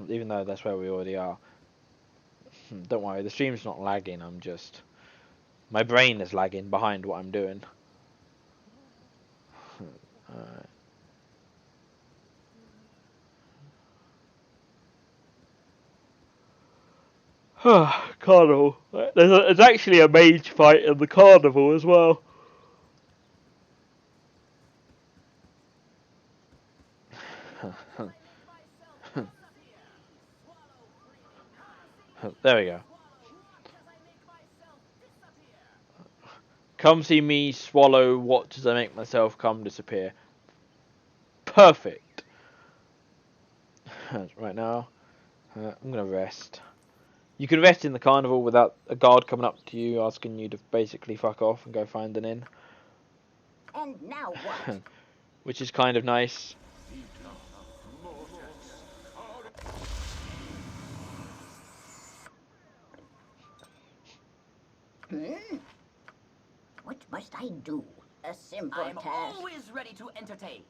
Even though that's where we already are. Don't worry, the stream's not lagging, my brain is lagging behind what I'm doing. Alright. Carnival. There's actually a mage fight in the carnival as well. There we go. Come see me swallow. Watch as I make myself come disappear. Perfect. Right now, I'm gonna rest. You can rest in the carnival without a guard coming up to you asking you to basically fuck off and go find an inn. And now what? Which is kind of nice. Hmm? What must I do? A simple I'm task. always ready to entertain.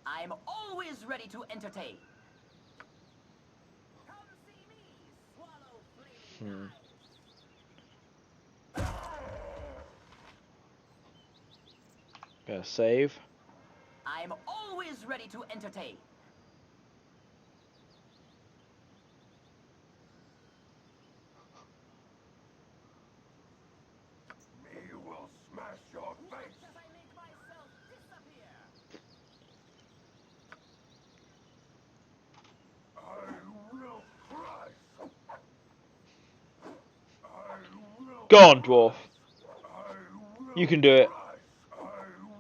I'm always ready to entertain. Come see me, swallow flaming knives. Gotta save. I'm always ready to entertain. Me will smash your face. As I make myself disappear. I will crush. I will Go on, dwarf. I will You can do it. crush. I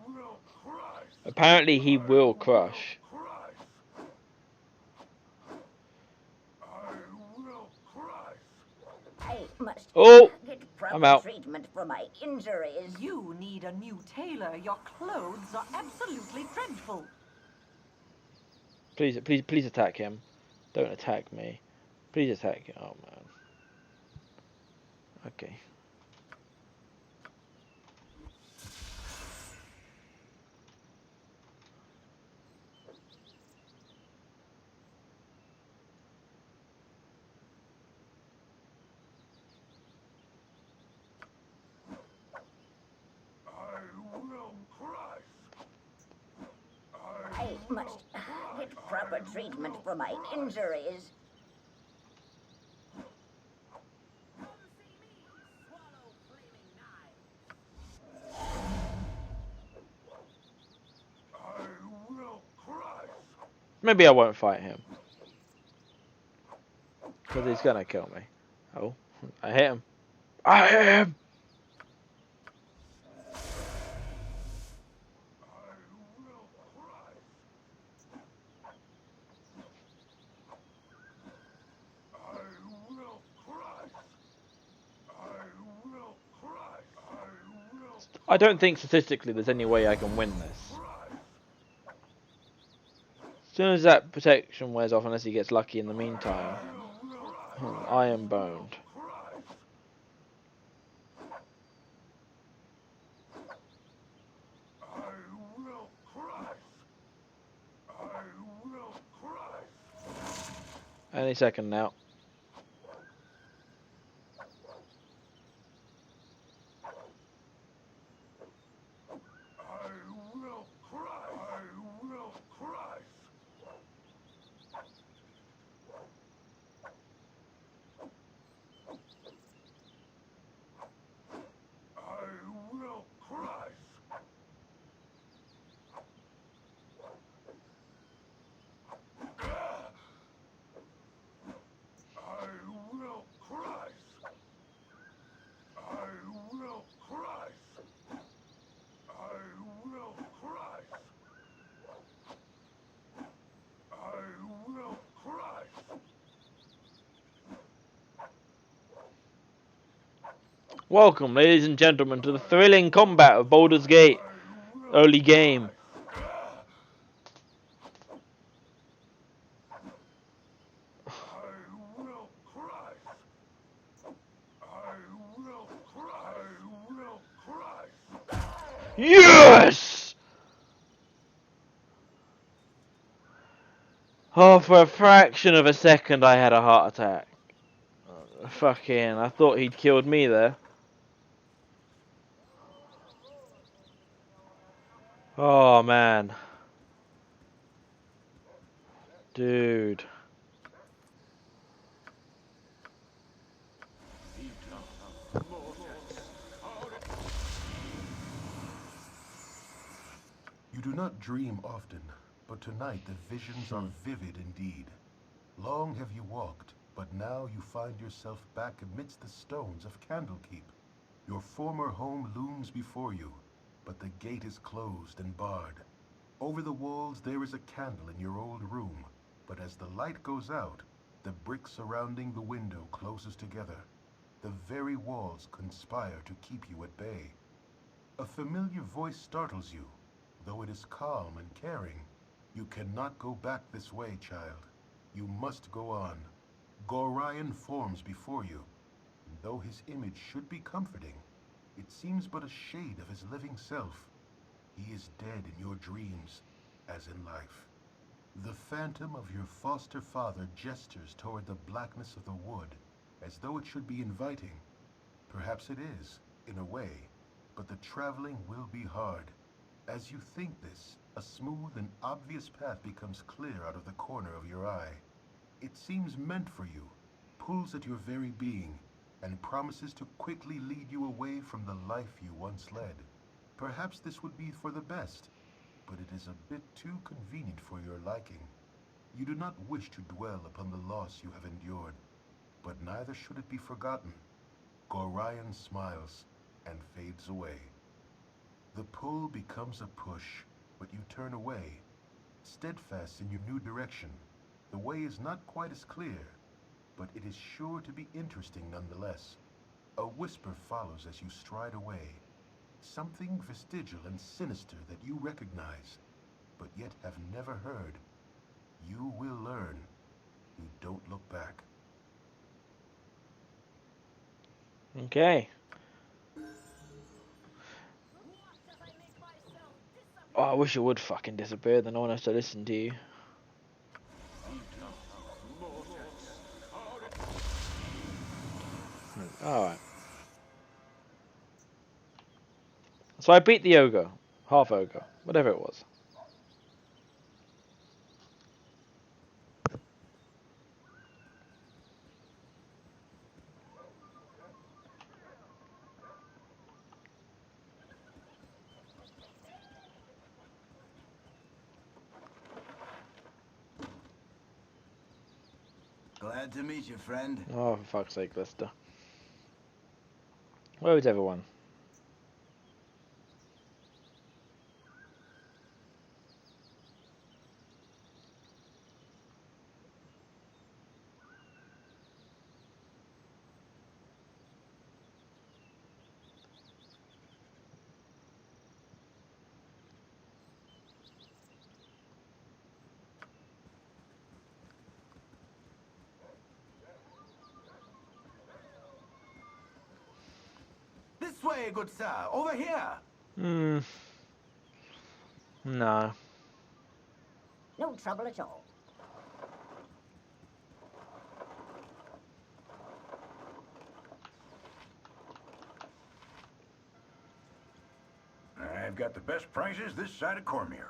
will crush. Apparently he will crush. Crush. I will crush. I must Oh! get I'm proper out. treatment for my injuries. You need a new tailor. Your clothes are absolutely dreadful. Please attack him. Don't attack me. Please attack him. Oh man. Okay. I will crush. I must get proper treatment for my injuries. Come see me, swallow flaming knives. I will crush. Maybe I won't fight him. Because he's gonna kill me. Oh. I hit him. I hit him! I will crush. I will crush. I will crush. I will I don't think statistically there's any way I can win this. As soon as that protection wears off, unless he gets lucky in the meantime, I am boned. I will crush. I will crush. Any second now. I will crush. I will crush. I will crush. I will crush. I will crush. I will crush. I will crush. Welcome, ladies and gentlemen, to the thrilling combat of Baldur's Gate. Early game. I will crush. I will crush. I will crush. Yes! Oh, for a fraction of a second I had a heart attack. Fucking, I thought he'd killed me there. Oh, man. Dude. You do not dream often, but tonight the visions are vivid indeed. Long have you walked, but now you find yourself back amidst the stones of Candlekeep. Your former home looms before you, but the gate is closed and barred. Over the walls there is a candle in your old room, but as the light goes out, the brick surrounding the window closes together. The very walls conspire to keep you at bay. A familiar voice startles you, though it is calm and caring. You cannot go back this way, child. You must go on. Gorion forms before you. And though his image should be comforting, it seems but a shade of his living self. He is dead in your dreams, as in life. The phantom of your foster father gestures toward the blackness of the wood, as though it should be inviting. Perhaps it is, in a way, but the traveling will be hard. As you think this, a smooth and obvious path becomes clear out of the corner of your eye. It seems meant for you, pulls at your very being, and promises to quickly lead you away from the life you once led. Perhaps this would be for the best, but it is a bit too convenient for your liking. You do not wish to dwell upon the loss you have endured, but neither should it be forgotten. Gorion smiles and fades away. The pull becomes a push, but you turn away, steadfast in your new direction. The way is not quite as clear, but it is sure to be interesting nonetheless. A whisper follows as you stride away, something vestigial and sinister that you recognize, but yet have never heard. You will learn. You don't look back. Okay. Oh, I wish it would fucking disappear, then no one has to listen to you. Alright. So I beat the ogre. Half ogre. Whatever it was. Glad to meet you, friend. Oh, for fuck's sake, Lister. Where is everyone? This way, good sir. Over here. No. No trouble at all. I've got the best prices this side of Cormier.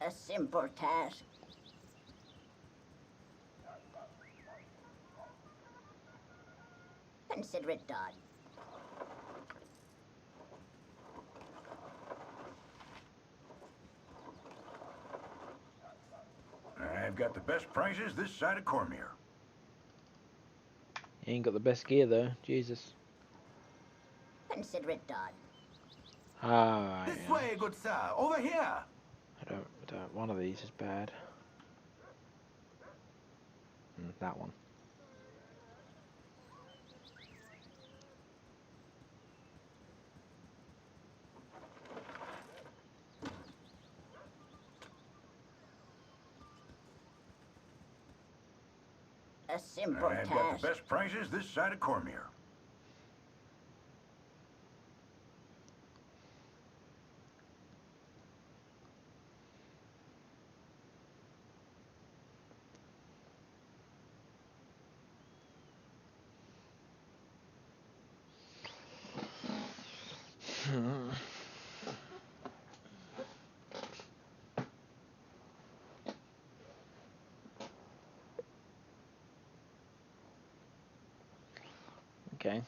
A simple task. Consider it done. I've got the best prices this side of Cormier. You ain't got the best gear though. Jesus. Consider it done. Ah, This yeah. way, good sir. Over here. I don't. One of these is bad. That one. A simple I've got task. the best prices this side of Cormier. getting.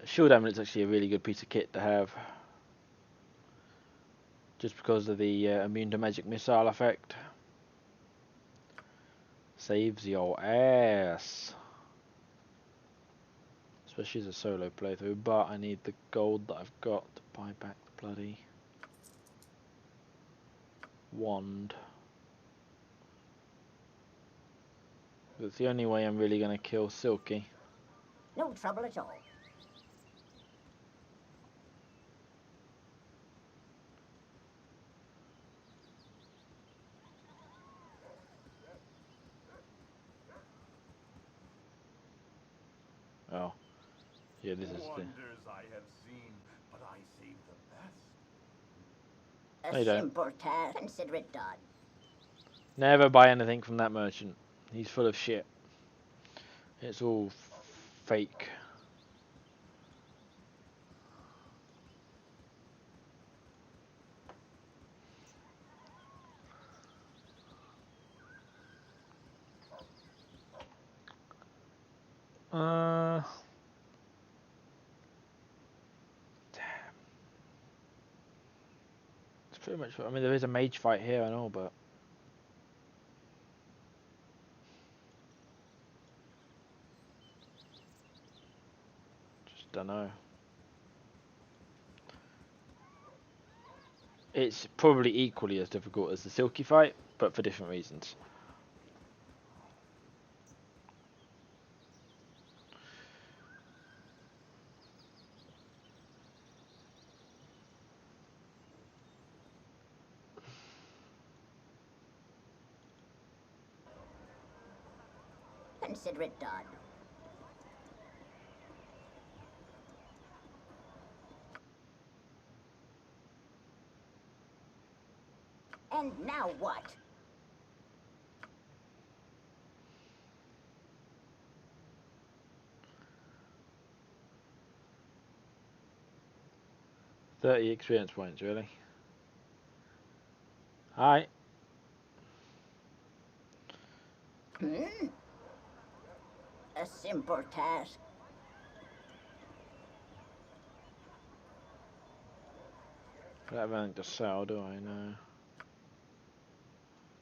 Shield Amulet's actually a really good piece of kit to have. Just because of the immune to magic missile effect. Saves your ass. Especially as a solo playthrough, but I need the gold that I've got to buy back the bloody wand. It's the only way I'm really going to kill Silky. No trouble at all. Oh. Yeah, this is the... Wonders I have seen, but I save the best. No, you A don't. simple task. Consider it done. Never buy anything from that merchant. He's full of shit. It's all fake. Damn. It's pretty much... I mean, there is a mage fight here and all, but... Just don't know. It's probably equally as difficult as the Silky fight, but for different reasons. Consider it done. And now what? .30 experience points, really. Hi. A simple task. I don't have anything to sell, do I? No.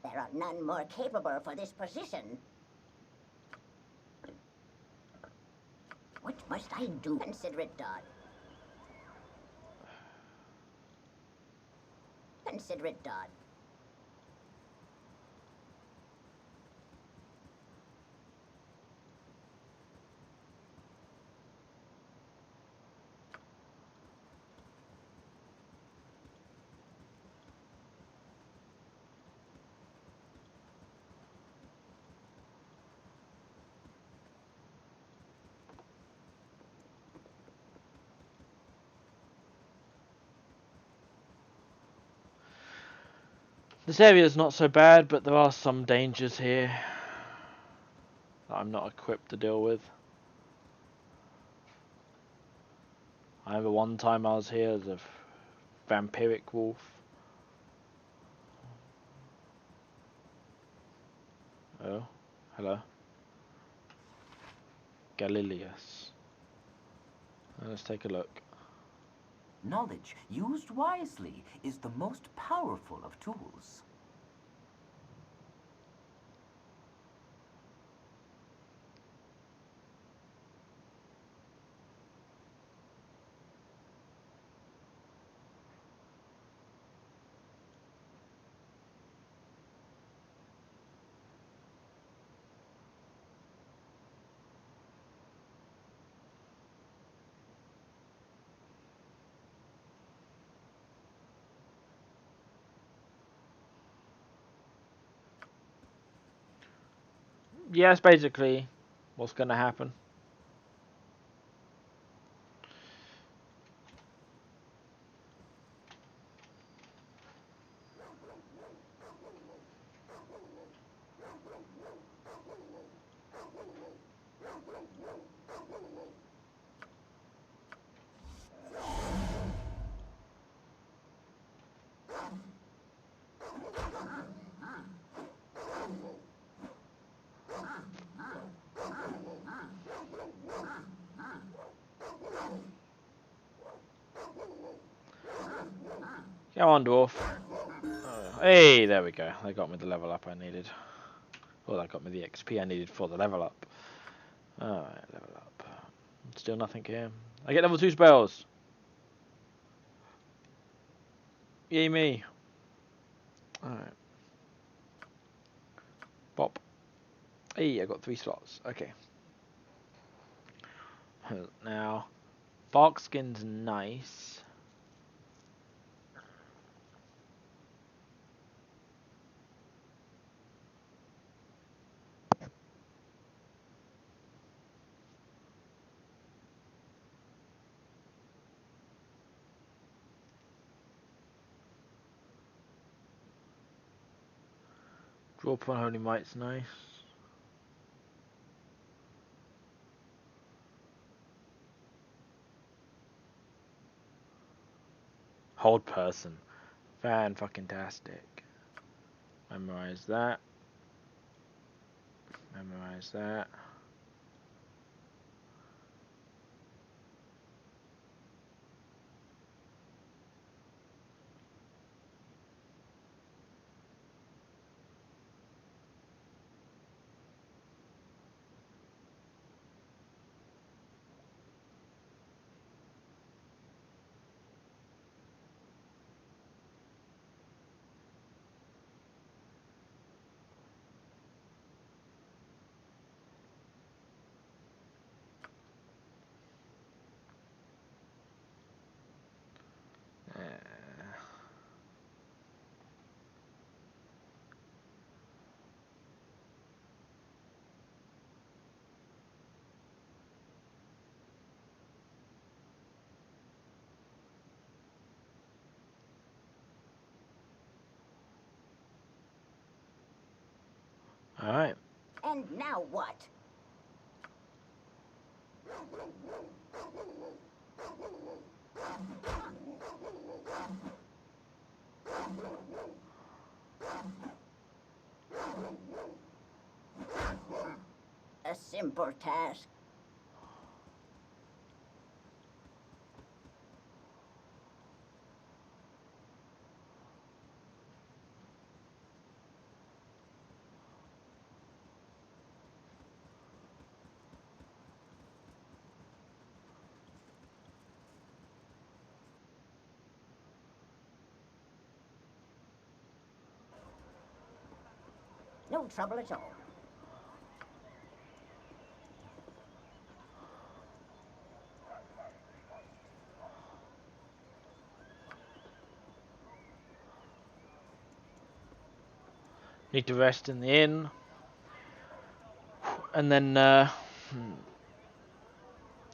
There are none more capable for this position. What must I do? Consider it done. Consider it done. This area is not so bad, but there are some dangers here that I'm not equipped to deal with. I remember one time I was here as a vampiric wolf. Oh, hello. Galilius. Let's take a look. Knowledge used wisely is the most powerful of tools. Yeah, that's basically what's going to happen. Come on, dwarf. Hey, there we go. They got me the level up I needed. Well, that got me the XP I needed for the level up. Alright, level up. Still nothing here. I get level 2 spells. Yay me. Alright. Bop. Hey, I got 3 slots. Okay. Now, bark skin's nice. Draw upon Holy Might's nice. Hold person. Fan-fucking-tastic. Memorize that. Memorize that. Alright. And now what? A simple task. No trouble at all. Need to rest in the inn. And then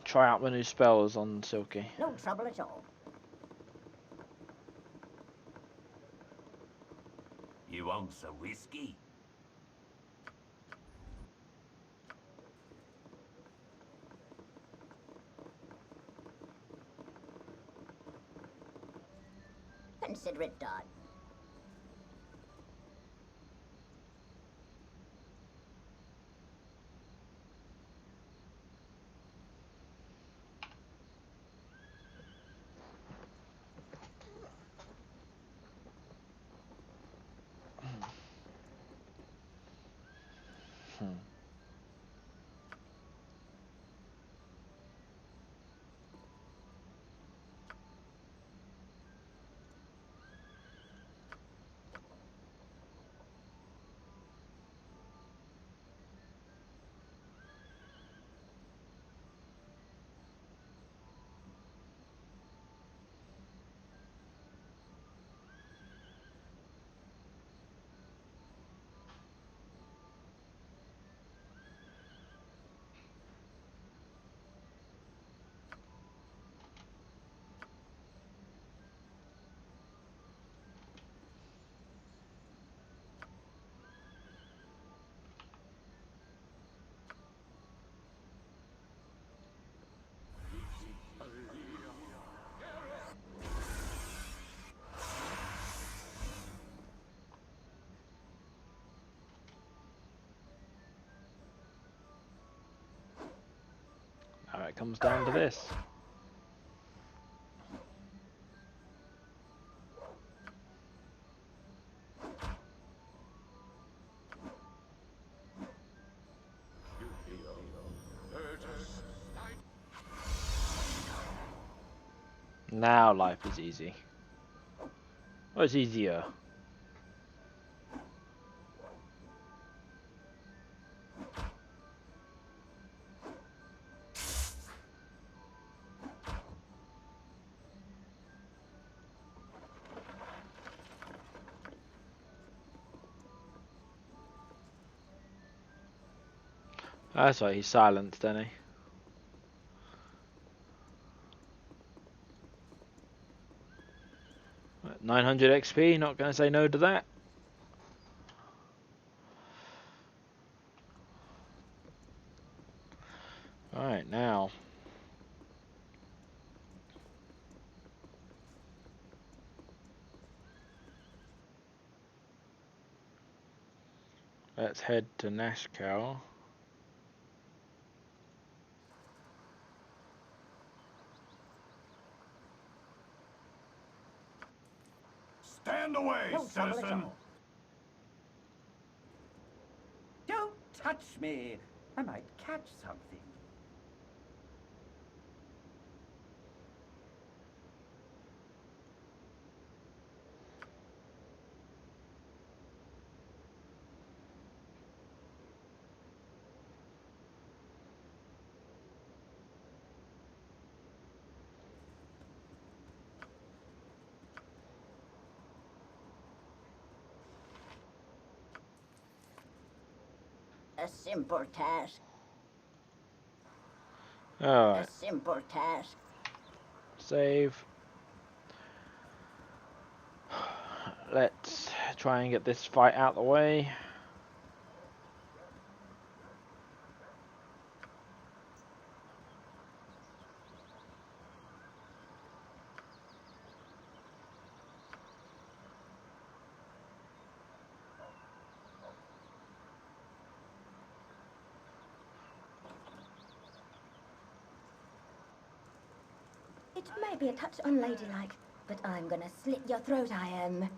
try out my new spells on Silky. No trouble at all. You want some whiskey? Consider it done. Now it comes down to this. Now life is easy. Well, it's easier. That's why he's silenced, isn't he? 900 XP, not going to say no to that. Alright, now. Let's head to Nashkel. Stand away, No trouble at citizen. all. Don't touch me. I might catch something. A simple task. Alright, A simple task. save. Let's try and get this fight out the way. It may be a touch unladylike, but I'm gonna slit your throat, I am.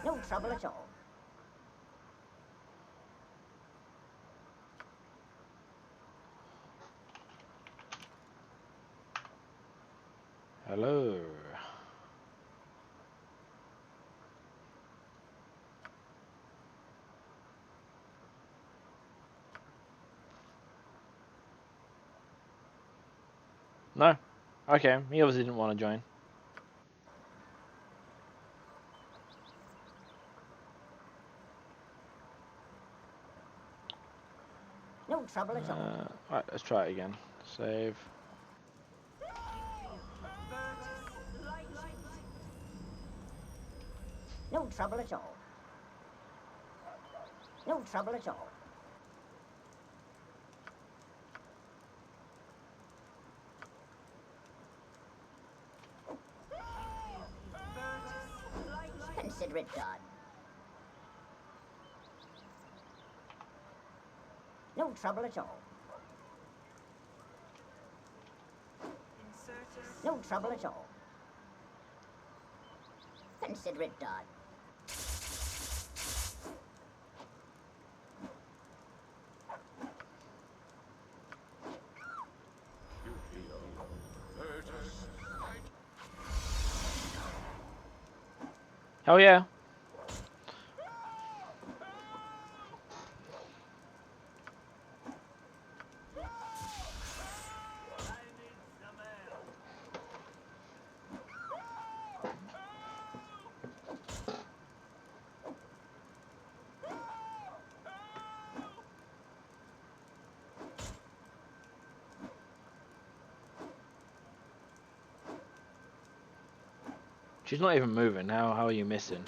No trouble at all. Hello. No? Okay, he obviously didn't want to join. No trouble at all. Right, let's try it again. Save. No trouble at all. No trouble at all. Consider it done. No trouble at all. No trouble at all. Consider it done. Hell yeah. She's not even moving. How are you missing?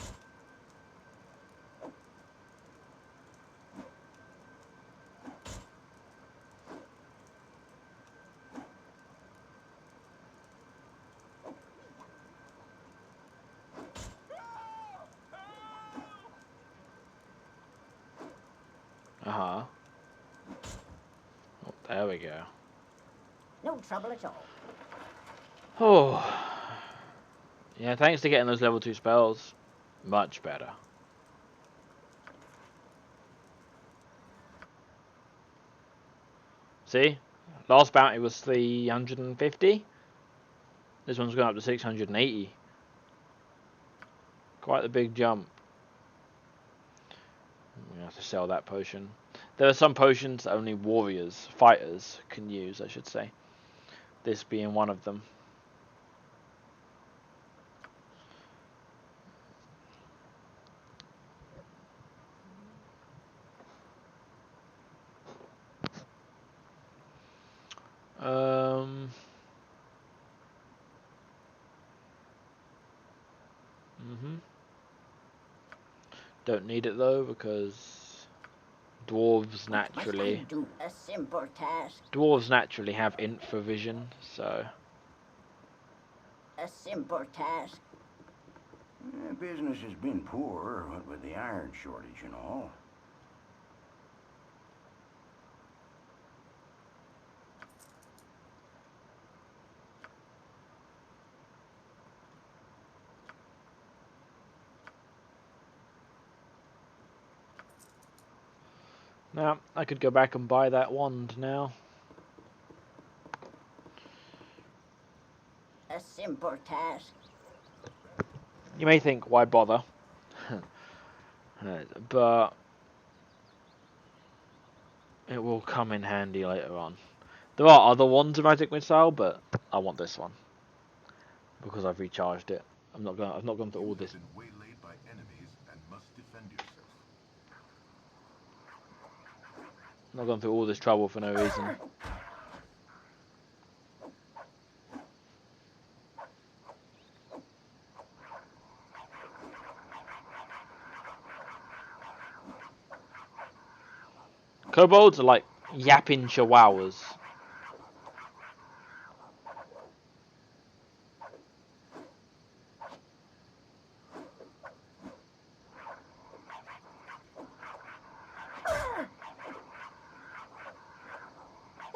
Uh-huh. Oh, there we go. No trouble at all. Oh, Yeah, thanks to getting those level 2 spells. Much better. See? Last bounty was 350. This one's gone up to 680. Quite the big jump. We have to sell that potion. There are some potions that only warriors, fighters, can use, I should say. This being one of them. Don't need it though because dwarves What must I naturally do? A simple task. have infravision, so A simple task. Business has been poor, what with the iron shortage and all. now I could go back and buy that wand now. A simple task. You may think, why bother? But it will come in handy later on. There are other wands of magic missile, but I want this one because I've recharged it. I've not gone through all this. You have been waylaid by enemies and must defend yourself. Not gone through all this trouble for no reason. Kobolds are like yapping chihuahuas.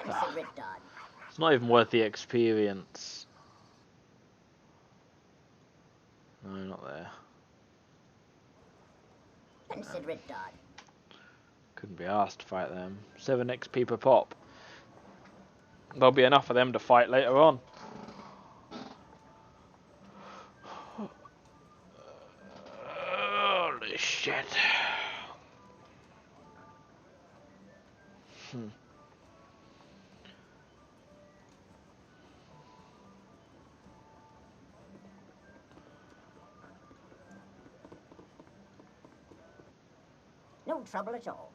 Consider it done. It's not even worth the experience. No, not there. Consider it done. Couldn't be asked to fight them. 7 XP per pop. There'll be enough for them to fight later on. Holy shit. No trouble at all.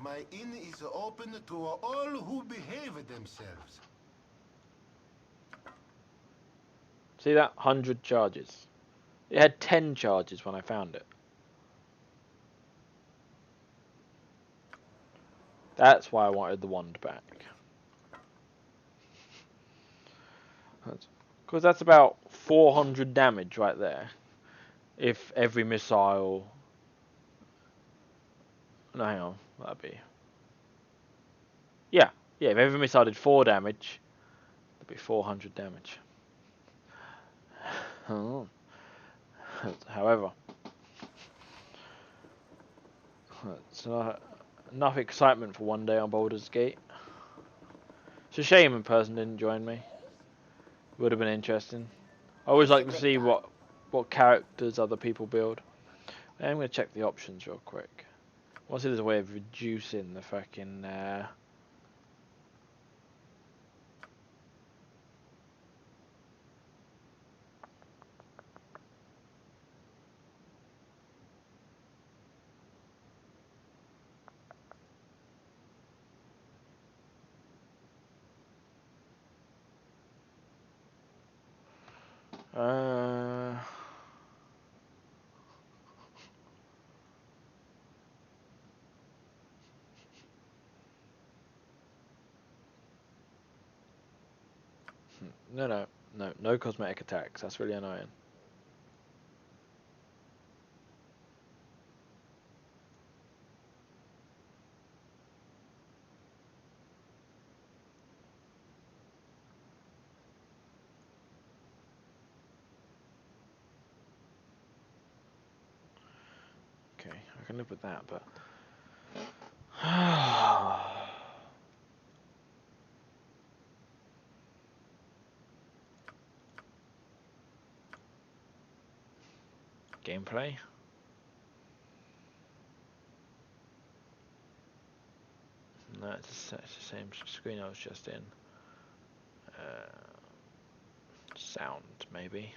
My inn is open to all who behave themselves. See that? 100 charges. It had 10 charges when I found it. That's why I wanted the wand back. Because that's about 400 damage right there. If every missile... No, hang on. That'd be... Yeah, if every missile did 4 damage, that'd be 400 damage. However, it's enough excitement for one day on Baldur's Gate. It's a shame in person didn't join me. Would have been interesting. I always like to see what characters other people build. I'm going to check the options real quick. I want to see there's a way of reducing the fucking... No cosmetic attacks. That's really annoying. Okay, I can live with that, but gameplay. No, it's the same screen I was just in. Sound, maybe.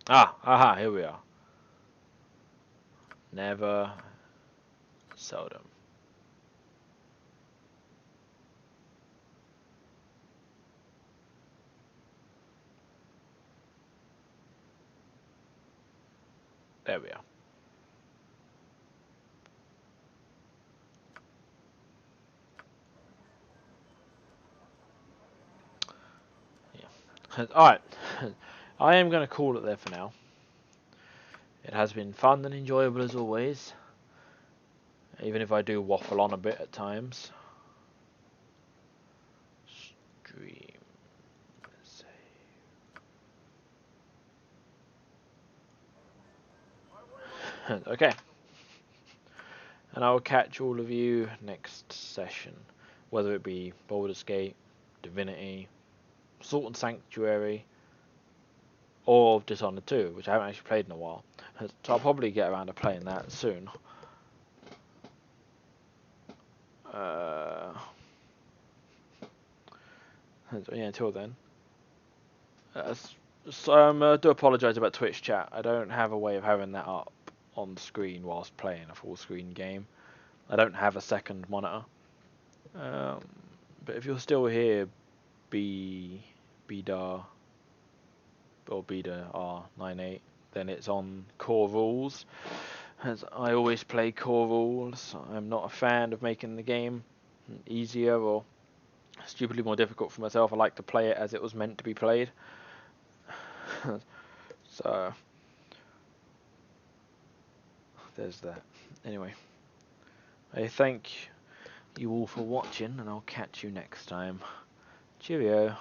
Aha, here we are. Never, seldom. There we are. Yeah. Alright. I am going to call it there for now. It has been fun and enjoyable as always. Even if I do waffle on a bit at times. Stream. Save. Okay. And I will catch all of you next session. Whether it be Baldur's Gate, Divinity, Salt and Sanctuary, or Dishonored 2, which I haven't actually played in a while. So I'll probably get around to playing that soon. So yeah, until then. I do apologise about Twitch chat. I don't have a way of having that up on the screen whilst playing a full screen game. I don't have a second monitor. But if you're still here, Bdar or Bdar R98, then it's on core rules. As I always play core rules. I'm not a fan of making the game easier or stupidly more difficult for myself. I like to play it as it was meant to be played. So there's that. Anyway, I thank you all for watching, and I'll catch you next time. Cheerio.